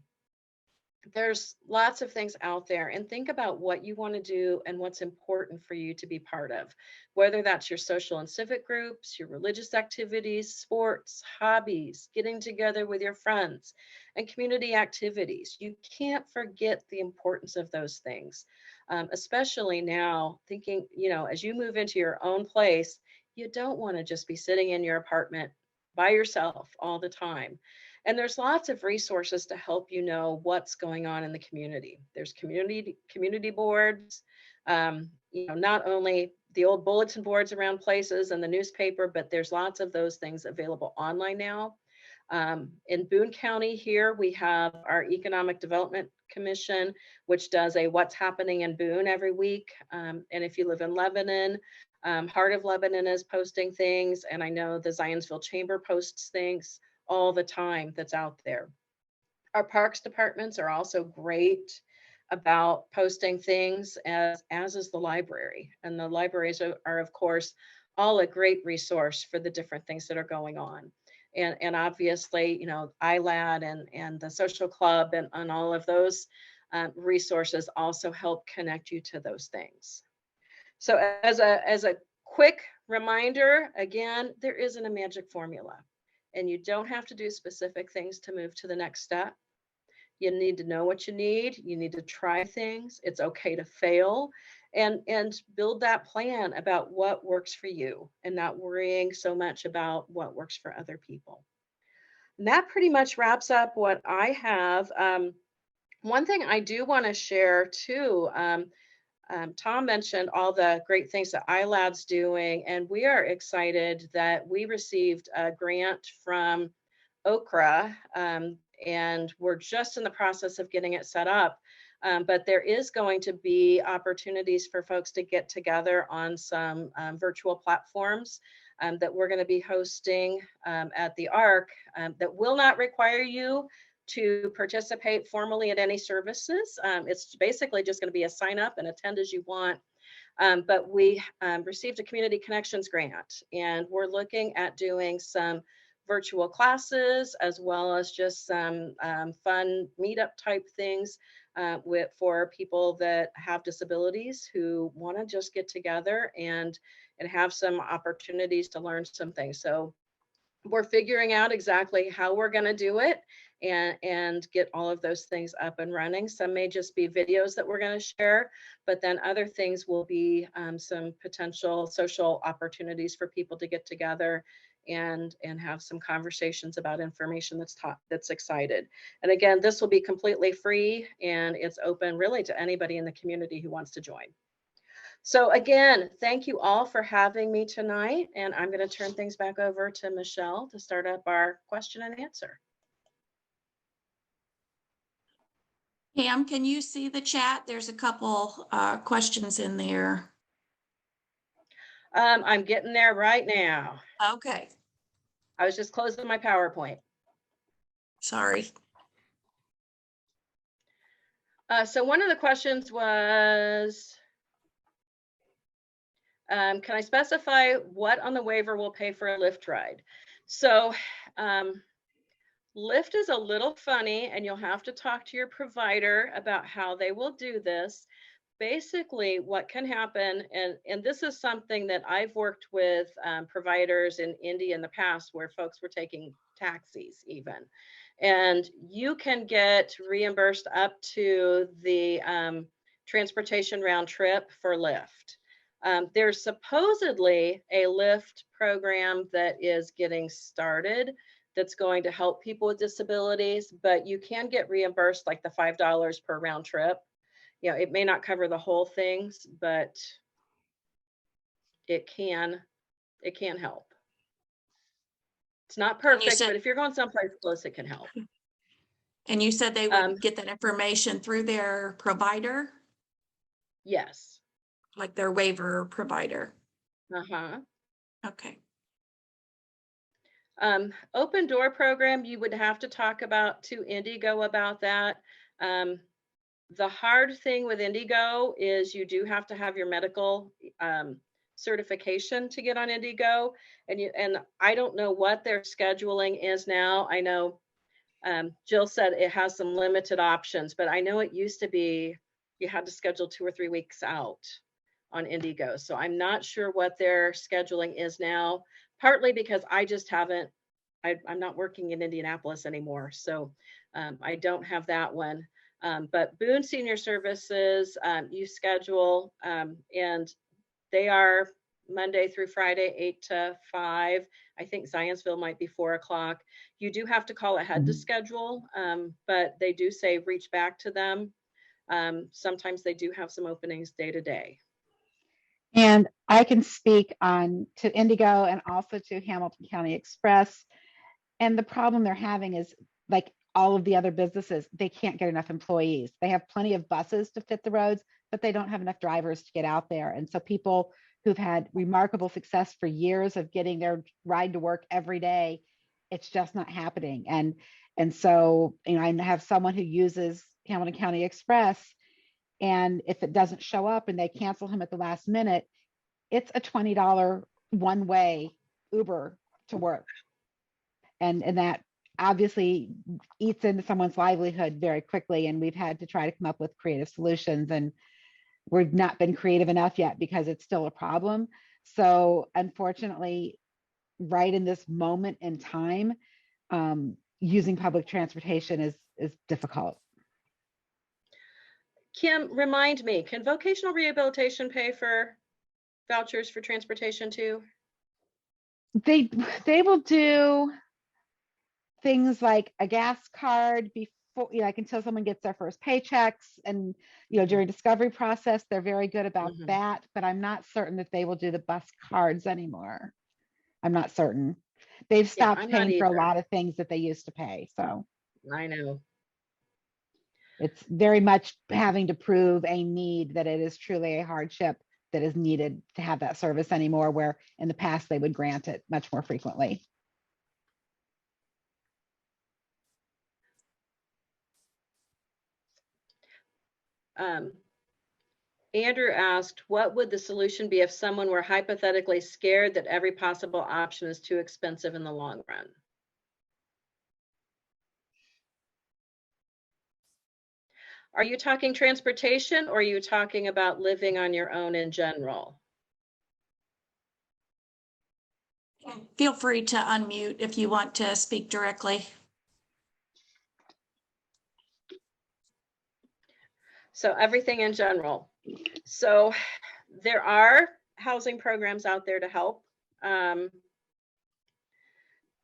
There's lots of things out there, and think about what you want to do and what's important for you to be part of, whether that's your social and civic groups, your religious activities, sports, hobbies, getting together with your friends, and community activities. You can't forget the importance of those things, especially now thinking, as you move into your own place, you don't want to just be sitting in your apartment by yourself all the time. And there's lots of resources to help you know what's going on in the community. There's community boards, not only the old bulletin boards around places and the newspaper, but there's lots of those things available online now. In Boone County here, we have our Economic Development Commission, which does a What's Happening in Boone every week. And if you live in Lebanon, Heart of Lebanon is posting things, and I know the Zionsville Chamber posts things all the time that's out there. Our parks departments are also great about posting things, as is the library. And the libraries are of course, all a great resource for the different things that are going on. And obviously, ILADD and the social club and all of those resources also help connect you to those things. So as a quick reminder, again, there isn't a magic formula. And you don't have to do specific things to move to the next step. You need to know what you need. You need to try things. It's okay to fail, and build that plan about what works for you and not worrying so much about what works for other people. And that pretty much wraps up what I have. One thing I do want to share too, Tom mentioned all the great things that ILADD's doing, and we are excited that we received a grant from Okra, and we're just in the process of getting it set up. But there is going to be opportunities for folks to get together on some virtual platforms that we're going to be hosting at the ARC that will not require you to participate formally at any services. It's basically just going to be a sign up and attend as you want. But we received a Community Connections grant, and we're looking at doing some virtual classes as well as just some fun meetup type things for people that have disabilities who want to just get together and have some opportunities to learn some things. So we're figuring out exactly how we're going to do it and get all of those things up and running. Some may just be videos that we're going to share, but then other things will be some potential social opportunities for people to get together and have some conversations about information that's taught, that's excited. And again, this will be completely free, and it's open really to anybody in the community who wants to join. So again, thank you all for having me tonight, and I'm going to turn things back over to Michelle to start up our question and answer. Pam, can you see the chat? There's a couple questions in there. I'm getting there right now. Okay. I was just closing my PowerPoint. Sorry. So one of the questions was, can I specify what on the waiver will pay for a Lyft ride? So Lyft is a little funny, and you'll have to talk to your provider about how they will do this. Basically, what can happen, and this is something that I've worked with providers in India in the past, where folks were taking taxis even, and you can get reimbursed up to the transportation round trip for Lyft. There's supposedly a Lyft program that is getting started that's going to help people with disabilities, but you can get reimbursed like the $5 per round trip. It may not cover the whole things, but it can help. It's not And you perfect, said, but if you're going someplace close, it can help. and you said they Um, would get that information through their provider, Yes. like their waiver provider. Uh-huh. Okay. Open door program, you would have to talk to Indigo about that. The hard thing with Indigo is you do have to have your medical certification to get on Indigo. And I don't know what their scheduling is now. I know Jill said it has some limited options, but I know it used to be you had to schedule 2 or 3 weeks out on Indigo. So I'm not sure what their scheduling is now, partly because I just haven't, I'm not working in Indianapolis anymore. So I don't have that one. But Boone Senior Services, you schedule, and they are Monday through Friday, 8 to 5. I think Zionsville might be 4 o'clock. You do have to call ahead to schedule, but they do say reach back to them. Sometimes they do have some openings day to day. And I can speak on to Indigo and also to Hamilton County Express. And the problem they're having is, like all of the other businesses, they can't get enough employees. They have plenty of buses to fit the roads, but they don't have enough drivers to get out there. And so people who've had remarkable success for years of getting their ride to work every day, it's just not happening. And so, I have someone who uses Hamilton County Express, and if it doesn't show up and they cancel him at the last minute, it's a $20 one-way Uber to work. And that obviously eats into someone's livelihood very quickly. And we've had to try to come up with creative solutions, and we've not been creative enough yet because it's still a problem. So unfortunately, right in this moment in time, using public transportation is difficult. Kim, remind me, can vocational rehabilitation pay for vouchers for transportation too? They will do things like a gas card before, like until someone gets their first paychecks, and during discovery process, they're very good about that. But I'm not certain that they will do the bus cards anymore. I'm not certain. They've stopped paying for a lot of things that they used to pay. So I know. it's very much having to prove a need, that it is truly a hardship that is needed to have that service anymore, where in the past they would grant it much more frequently. Andrew asked, what would the solution be if someone were hypothetically scared that every possible option is too expensive in the long run? Are you talking transportation, or are you talking about living on your own in general? Feel free to unmute if you want to speak directly. So everything in general. So there are housing programs out there to help.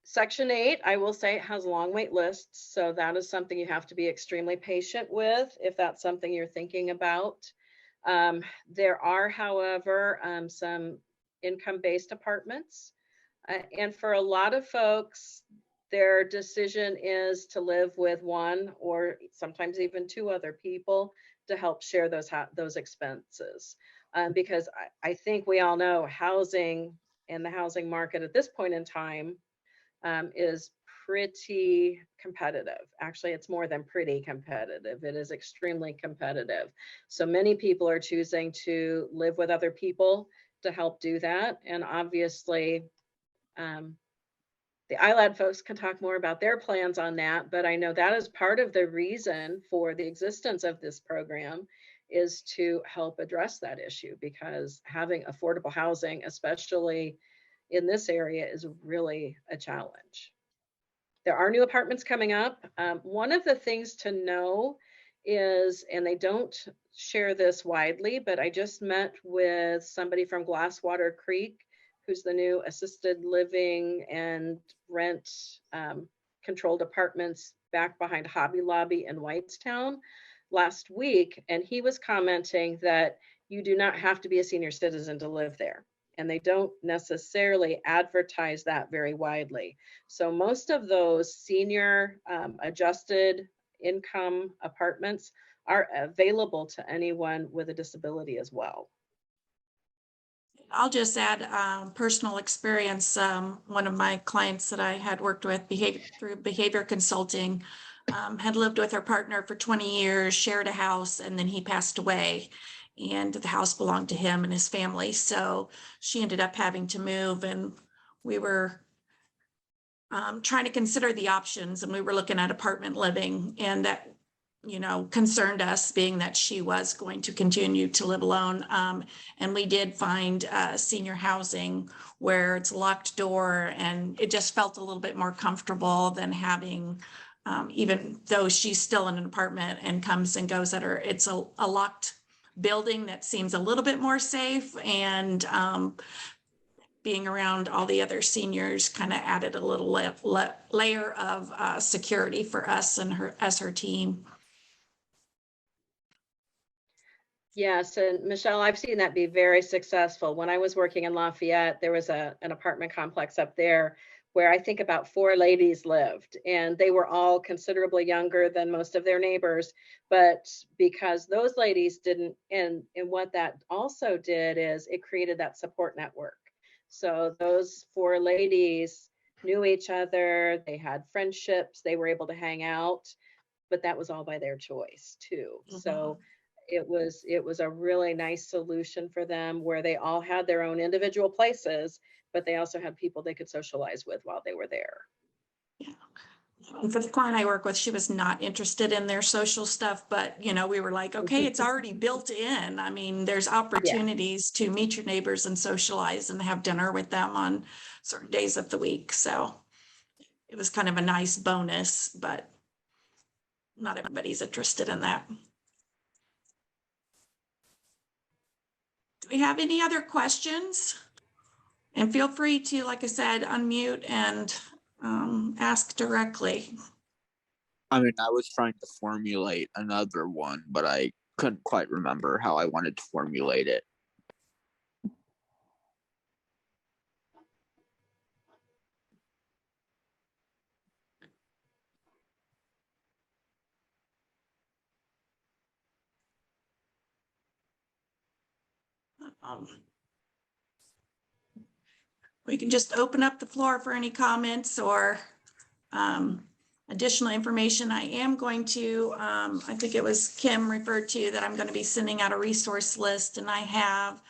Section 8, I will say, it has long wait lists. So that is something you have to be extremely patient with if that's something you're thinking about. There are, however, some income-based apartments. And for a lot of folks, their decision is to live with one or sometimes even 2 other people to help share those expenses. Because I think we all know housing and the housing market at this point in time is pretty competitive. Actually, it's more than pretty competitive. It is extremely competitive. So many people are choosing to live with other people to help do that. And obviously, the ILADD folks can talk more about their plans on that, but I know that is part of the reason for the existence of this program, is to help address that issue, because having affordable housing, especially in this area, is really a challenge. There are new apartments coming up. One of the things to know is, and they don't share this widely, but I just met with somebody from Glasswater Creek, who's the new assisted living and rent controlled apartments back behind Hobby Lobby in Whitestown last week. And he was commenting that you do not have to be a senior citizen to live there. and they don't necessarily advertise that very widely. So most of those senior adjusted income apartments are available to anyone with a disability as well. I'll just add personal experience. One of my clients that I had worked with through behavior consulting had lived with her partner for 20 years, shared a house, and then he passed away. And the house belonged to him and his family. So she ended up having to move, and we were trying to consider the options, and we were looking at apartment living, and that concerned us, being that she was going to continue to live alone. And we did find senior housing where it's a locked door, and it just felt a little bit more comfortable than having, even though she's still in an apartment and comes and goes at her, it's a locked building that seems a little bit more safe. And being around all the other seniors kind of added a little layer of security for us and her team. Yes, and Michelle, I've seen that be very successful. When I was working in Lafayette, there was an apartment complex up there where I think about 4 ladies lived, and they were all considerably younger than most of their neighbors. But because those ladies didn't, and what that also did is it created that support network. So those 4 ladies knew each other, they had friendships, they were able to hang out, but that was all by their choice too. Mm-hmm. So it was a really nice solution for them, where they all had their own individual places, but they also had people they could socialize with while they were there. Yeah. And for the client I work with, she was not interested in their social stuff, but we were like, okay, it's already built in. I mean, there's opportunities to meet your neighbors and socialize and have dinner with them on certain days of the week. So it was kind of a nice bonus, but not everybody's interested in that. Do we have any other questions? And feel free to, like I said, unmute and ask directly. I mean, I was trying to formulate another one, but I couldn't quite remember how I wanted to formulate it. We can just open up the floor for any comments or additional information. I am going to, I think it was Kim referred to, that I'm going to be sending out a resource list, and I have,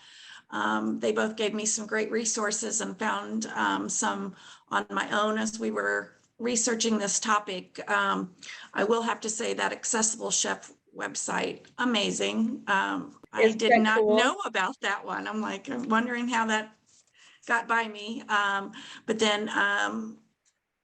they both gave me some great resources and found some on my own as we were researching this topic. I will have to say that Accessible Chef website, amazing. I did not know about that one. I'm wondering how that got by me. But then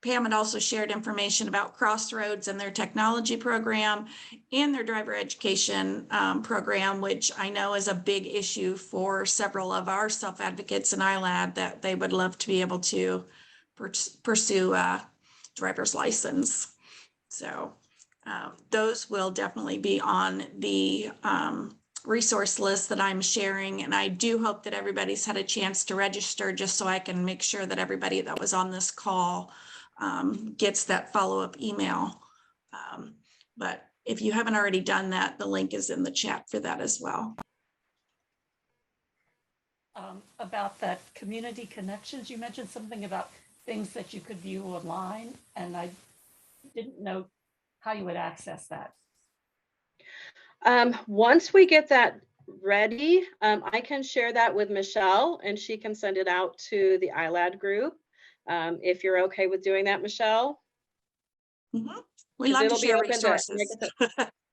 Pam had also shared information about Crossroads and their technology program and their driver education program, which I know is a big issue for several of our self-advocates in ILADD, that they would love to be able to pursue a driver's license. So those will definitely be on the resource list that I'm sharing. And I do hope that everybody's had a chance to register, just so I can make sure that everybody that was on this call gets that follow-up email. But if you haven't already done that, the link is in the chat for that as well. About that community connections, you mentioned something about things that you could view online, and I didn't know how you would access that. Once we get that ready, I can share that with Michelle, and she can send it out to the ILADD group. If you're okay with doing that, Michelle. Mm-hmm. We love to share resources.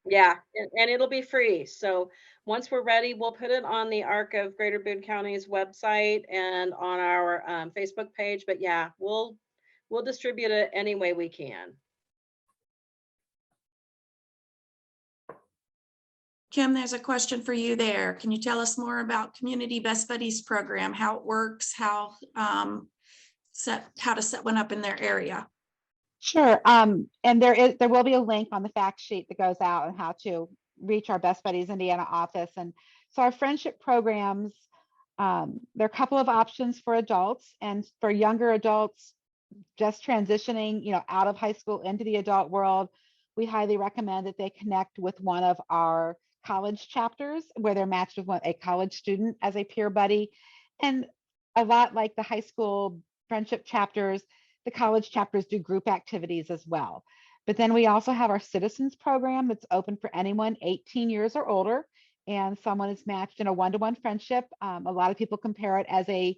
Yeah, and it'll be free. So once we're ready, we'll put it on the Arc of Greater Boone County's website and on our Facebook page. But yeah, we'll distribute it any way we can. Kim, there's a question for you there. Can you tell us more about Community Best Buddies program, how it works, how to set one up in their area? Sure. And there will be a link on the fact sheet that goes out on how to reach our Best Buddies Indiana office. And so our friendship programs There are a couple of options for adults, and for younger adults just transitioning, out of high school into the adult world, we highly recommend that they connect with one of our college chapters where they're matched with a college student as a peer buddy. And a lot like the high school friendship chapters, the college chapters do group activities as well. But then we also have our citizens program that's open for anyone 18 years or older, and someone is matched in a one-to-one friendship. A lot of people compare it as a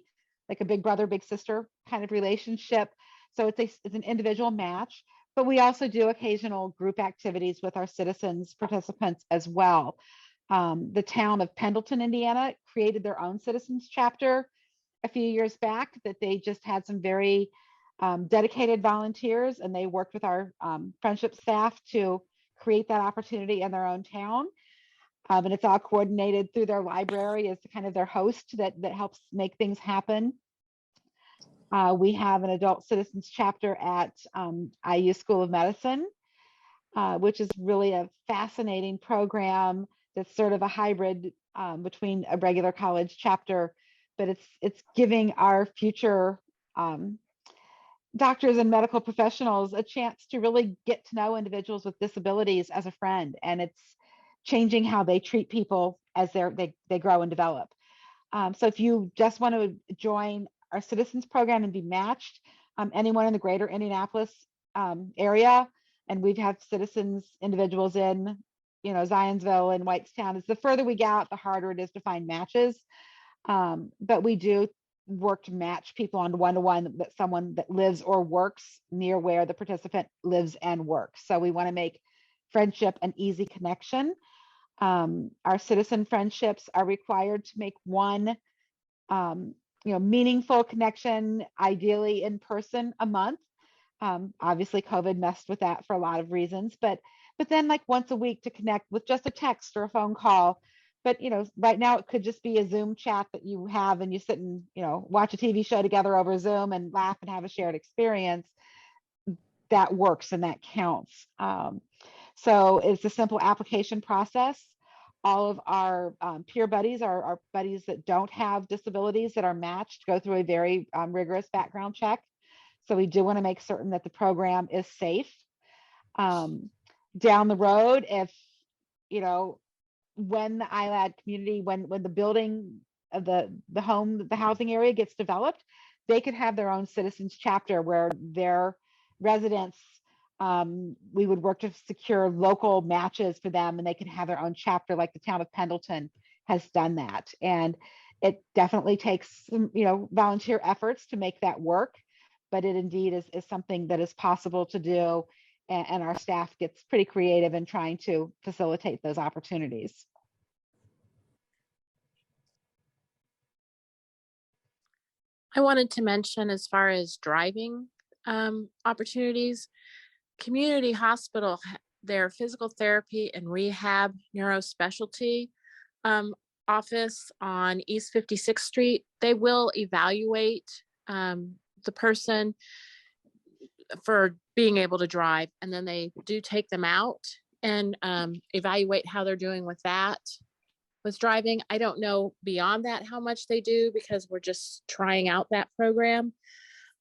big brother, big sister kind of relationship. So it's an individual match, but we also do occasional group activities with our citizens participants as well. The town of Pendleton, Indiana created their own citizens chapter a few years back that they just had some very dedicated volunteers, and they worked with our friendship staff to create that opportunity in their own town. And it's all coordinated through their library as kind of their host that helps make things happen. We have an adult citizens chapter at IU School of Medicine, which is really a fascinating program that's sort of a hybrid between a regular college chapter, but it's giving our future doctors and medical professionals a chance to really get to know individuals with disabilities as a friend, and it's changing how they treat people as they grow and develop. So if you just want to join our citizens program and be matched, anyone in the greater Indianapolis area, and we've had citizens individuals in Zionsville and Whitestown. As the further we get out, the harder it is to find matches, but we do work to match people on one-to-one, that someone that lives or works near where the participant lives and works. So we want to make friendship an easy connection. Our citizen friendships are required to make one meaningful connection, ideally in person, a month. Obviously COVID messed with that for a lot of reasons, but then like once a week to connect with just a text or a phone call. But right now it could just be a Zoom chat that you have, and you sit and watch a TV show together over Zoom and laugh and have a shared experience. That works and that counts. So it's a simple application process. All of our peer buddies, our buddies that don't have disabilities that are matched, go through a very rigorous background check. So we do want to make certain that the program is safe. Down the road, if when the ILADD community, when the building of the housing area gets developed, they could have their own citizens chapter where their residents, we would work to secure local matches for them, and they can have their own chapter, like the town of Pendleton has done that. And it definitely takes some, volunteer efforts to make that work, but it indeed is something that is possible to do. And our staff gets pretty creative in trying to facilitate those opportunities. I wanted to mention, as far as driving opportunities, community hospital, their physical therapy and rehab neurospecialty office on East 56th Street, they will evaluate the person for being able to drive, and then they do take them out and evaluate how they're doing with that, with driving. I don't know beyond that how much they do, because we're just trying out that program,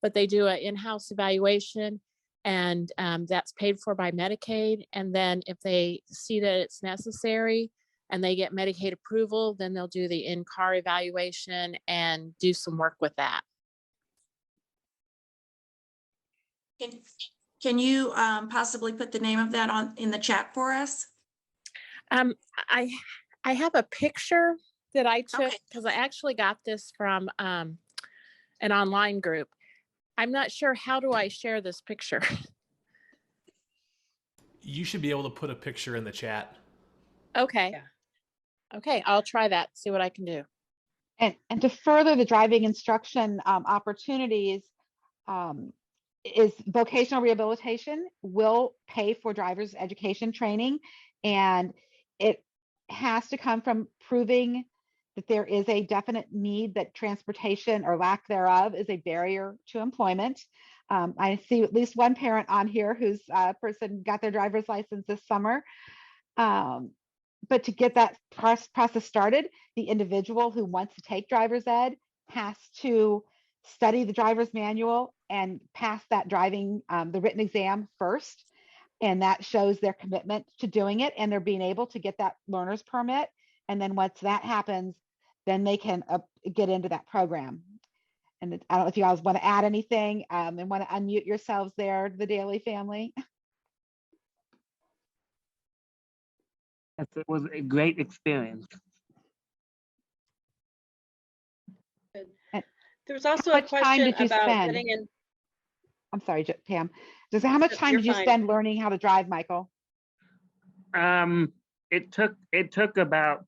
but they do an in-house evaluation, and that's paid for by Medicaid. And then if they see that it's necessary and they get Medicaid approval, then they'll do the in-car evaluation and do some work with that. Can you possibly put the name of that in the chat for us? I have a picture that I took, Okay. because I actually got this from an online group. I'm not sure, how do I share this picture? You should be able to put a picture in the chat. Okay. Yeah. Okay, I'll try that, see what I can do. And to further the driving instruction opportunities, is vocational rehabilitation will pay for driver's education training, and it has to come from proving that there is a definite need, that transportation or lack thereof is a barrier to employment. I see at least one parent on here whose person got their driver's license this summer. but to get that process started, the individual who wants to take driver's ed has to study the driver's manual and pass that driving, the written exam first. And that shows their commitment to doing it, and they're being able to get that learner's permit. And then once that happens, then they can get into that program. And I don't know if you guys want to add anything, and want to unmute yourselves there, the Daily family. Yes, it was a great experience. There's also How a much time question did you about spend? getting in. I'm sorry, Pam. Just how much time You're did you fine. spend learning how to drive, Michael? It took about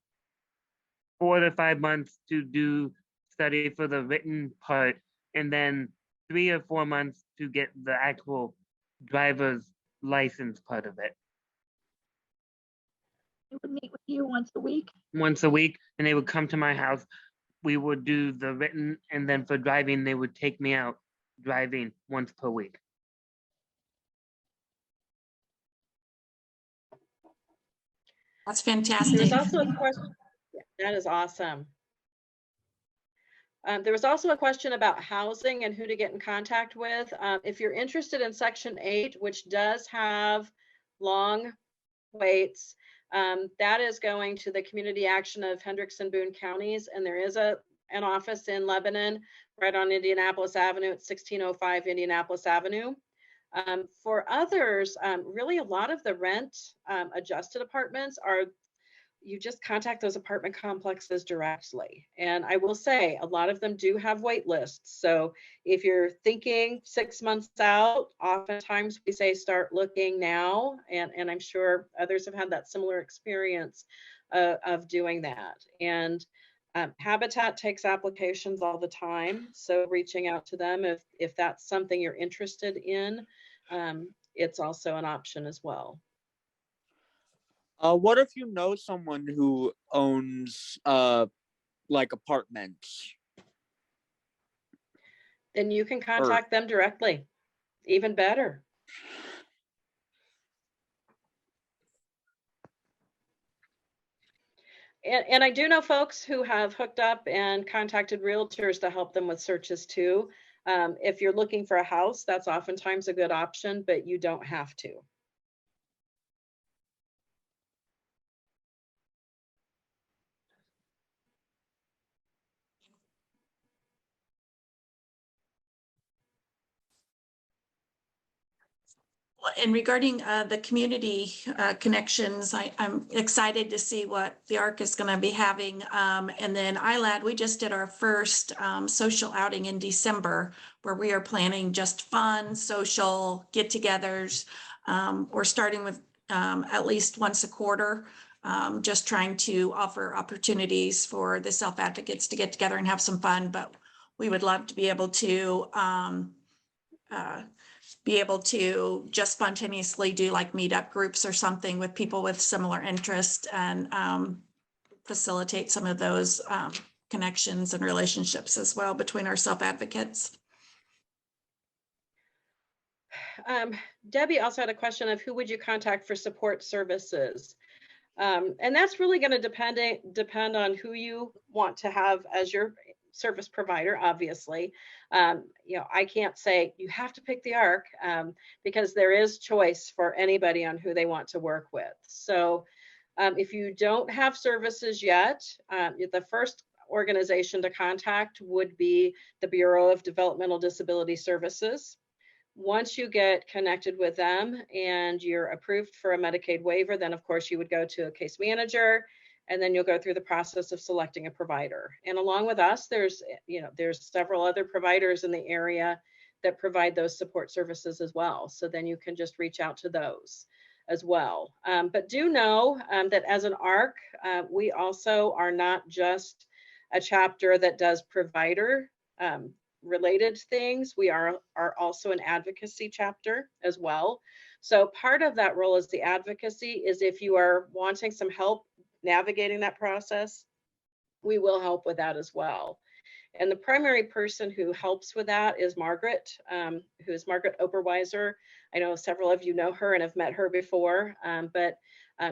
4 to 5 months to study for the written part, and then 3 or 4 months to get the actual driver's license part of it. They would meet with you once a week. Once a week, and they would come to my house. We would do the written, and then for driving, they would take me out driving once per week. That's There's fantastic. also a question. That is awesome. There was also a question about housing and who to get in contact with. If you're interested in Section 8, which does have long waits, that is going to the Community Action of Hendricks and Boone counties, and there is an office in Lebanon, right on Indianapolis Avenue at 1605 Indianapolis Avenue. For others, really a lot of the rent adjusted apartments are, you just contact those apartment complexes directly. And I will say a lot of them do have wait lists. So if you're thinking 6 months out, oftentimes we say start looking now. And I'm sure others have had that similar experience of doing that. And Habitat takes applications all the time. So reaching out to them if that's something you're interested in, it's also an option as well. What if you know someone who owns like apartments? Then you can contact them directly. Even better. And I do know folks who have hooked up and contacted realtors to help them with searches too. If you're looking for a house, that's oftentimes a good option, but you don't have to. And regarding the community connections, I'm excited to see what the ARC is going to be having. And then ILADD, we just did our first social outing in December, where we are planning just fun, social get-togethers. We're starting with at least once a quarter, just trying to offer opportunities for the self-advocates to get together and have some fun. But we would love to be able to just spontaneously do like meetup groups or something with people with similar interests and facilitate some of those connections and relationships as well between our self-advocates. Debbie also had a question of who would you contact for support services? And that's really going to depend on who you want to have as your service provider, obviously. I can't say you have to pick the ARC because there is choice for anybody on who they want to work with. So if you don't have services yet, the first organization to contact would be the Bureau of Developmental Disability Services. Once you get connected with them and you're approved for a Medicaid waiver, then of course you would go to a case manager, and then you'll go through the process of selecting a provider. And along with us, there's several other providers in the area that provide those support services as well. So then you can just reach out to those as well. But do know that as an ARC, we also are not just a chapter that does provider related things. We are also an advocacy chapter as well. So part of that role as the advocacy is if you are wanting some help navigating that process, we will help with that as well. And the primary person who helps with that is Margaret, who is Margaret Oberweiser. I know several of you know her and have met her before, but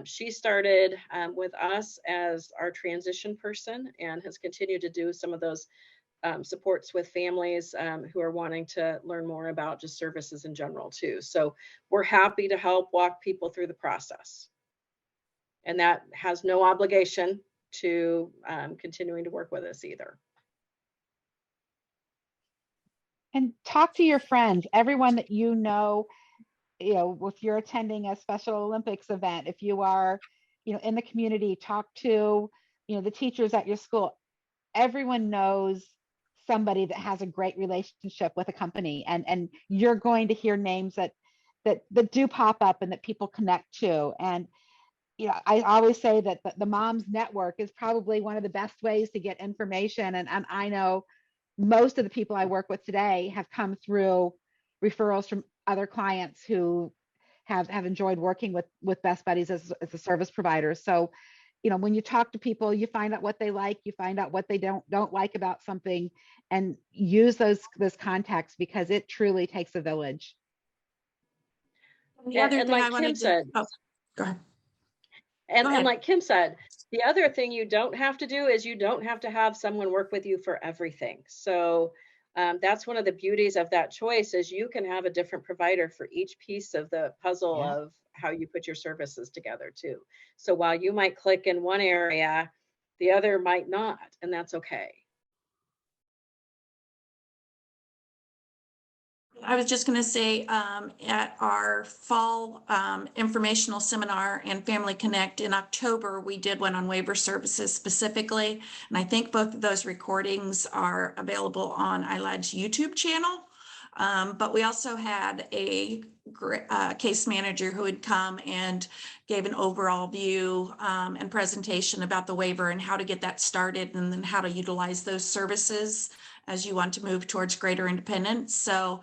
She started with us as our transition person and has continued to do some of those supports with families who are wanting to learn more about just services in general too. So we're happy to help walk people through the process. And that has no obligation to continuing to work with us either. And talk to your friends, everyone that you know, if you're attending a Special Olympics event, if you are, in the community, talk to, the teachers at your school. Everyone knows somebody that has a great relationship with a company, and you're going to hear names that do pop up and that people connect to. And I always say that the Moms Network is probably one of the best ways to get information. And I know most of the people I work with today have come through referrals from other clients who have enjoyed working with Best Buddies as a service provider. So, when you talk to people, you find out what they like, you find out what they don't like about something, and use those contacts, because it truly takes a village. The other And thing I like Kim wanted to, said, oh, go ahead. and Go ahead. like Kim said, the other thing you don't have to do is you don't have to have someone work with you for everything. So that's one of the beauties of that choice, is you can have a different provider for each piece of the puzzle Yeah. of how you put your services together too. So while you might click in one area, the other might not, and that's okay. I was just going to say, at our fall informational seminar and Family Connect in October, we did one on waiver services specifically. And I think both of those recordings are available on ILADD's YouTube channel. But we also had a case manager who had come and gave an overall view and presentation about the waiver and how to get that started, and then how to utilize those services as you want to move towards greater independence. So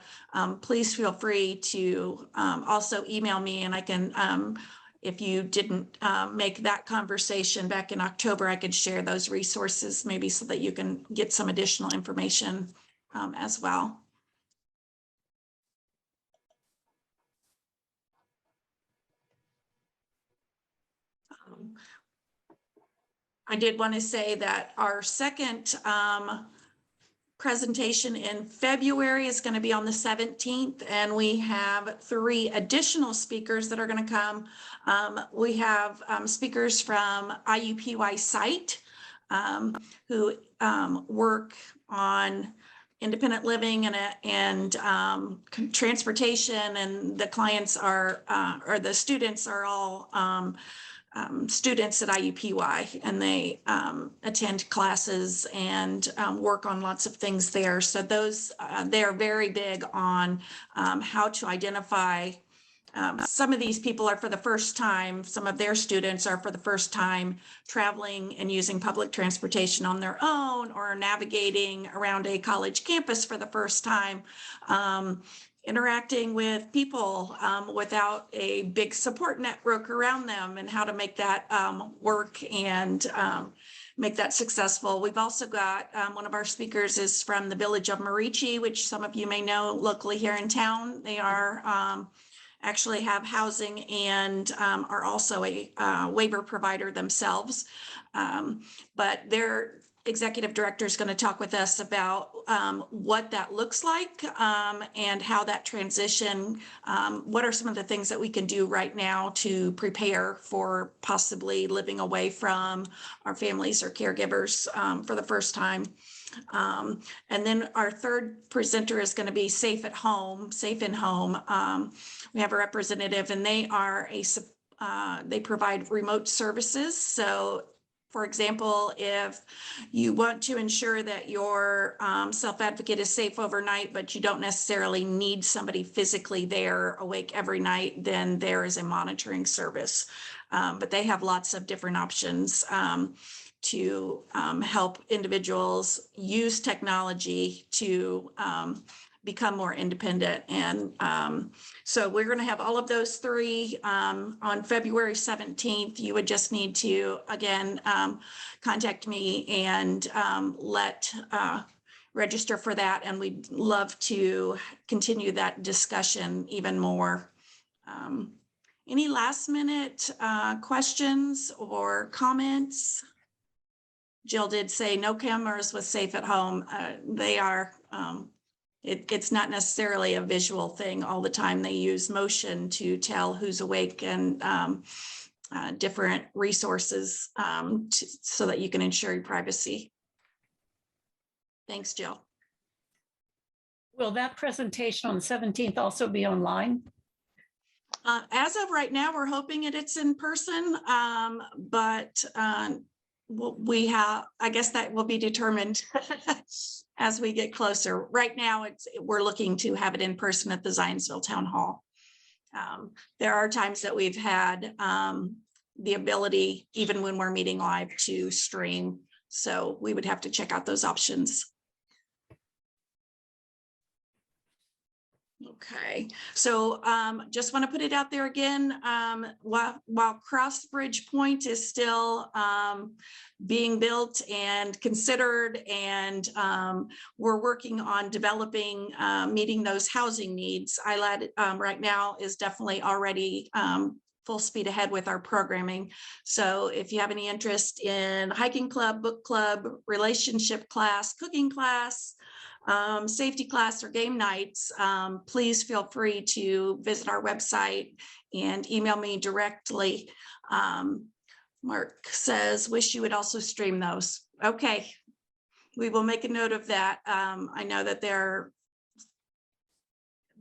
please feel free to also email me, and I can, if you didn't make that conversation back in October, I could share those resources maybe so that you can get some additional information as well. I did want to say that our second presentation in February is going to be on the 17th, and we have 3 additional speakers that are going to come. We have speakers from IUPUI site who work on independent living and transportation, and the clients are or the students are all students at IUPUI, and they attend classes and work on lots of things there. So those, they're very big on how to identify. Some of these people are for the first time, some of their students are for the first time traveling and using public transportation on their own, or navigating around a college campus for the first time. Interacting with people without a big support network around them, and how to make that work and make that successful. We've also got one of our speakers is from the village of Marici, which some of you may know locally here in town. They are actually have housing and are also a waiver provider themselves. But they're executive director is going to talk with us about what that looks like and how that transition, what are some of the things that we can do right now to prepare for possibly living away from our families or caregivers for the first time. And then our third presenter is going to be Safe at Home, Safe in Home. We have a representative, and they are they provide remote services. So for example, if you want to ensure that your self-advocate is safe overnight, but you don't necessarily need somebody physically there awake every night, then there is a monitoring service. But they have lots of different options to help individuals use technology to become more independent. And so we're going to have all of those 3 on February 17th. You would just need to, again, contact me and register for that. And we'd love to continue that discussion even more. Any last minute questions or comments? Jill did say no cameras was safe at home. They are, it's not necessarily a visual thing all the time. They use motion to tell who's awake and different resources so that you can ensure your privacy. Thanks, Jill. Will that presentation on the 17th also be online? As of right now, we're hoping it's in person, but we have, I guess that will be determined as we get closer. Right now, we're looking to have it in person at the Zionsville Town Hall. There are times that we've had the ability, even when we're meeting live, to stream. So we would have to check out those options. Okay, so just want to put it out there again, while Crossbridge Point is still being built and considered, and we're working on developing, meeting those housing needs. ILADD right now is definitely already full speed ahead with our programming. So if you have any interest in hiking club, book club, relationship class, cooking class, safety class, or game nights, please feel free to visit our website and email me directly. Mark says, wish you would also stream those. Okay, we will make a note of that. I know that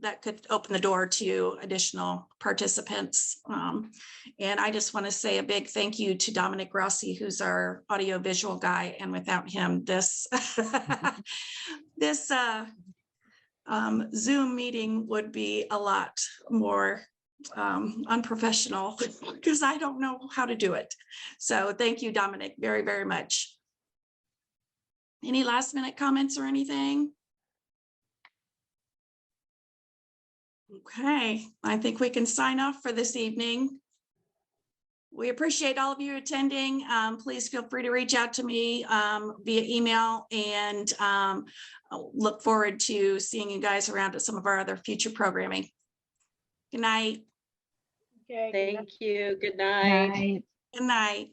that could open the door to additional participants. And I just want to say a big thank you to Dominic Rossi, who's our audio visual guy. And without him, this Zoom meeting would be a lot more unprofessional because I don't know how to do it. So thank you, Dominic, very, very much. Any last minute comments or anything? Okay, I think we can sign off for this evening. We appreciate all of you attending. Please feel free to reach out to me via email, and look forward to seeing you guys around at some of our other future programming. Good night. Thank you. Good night. Night. Good night.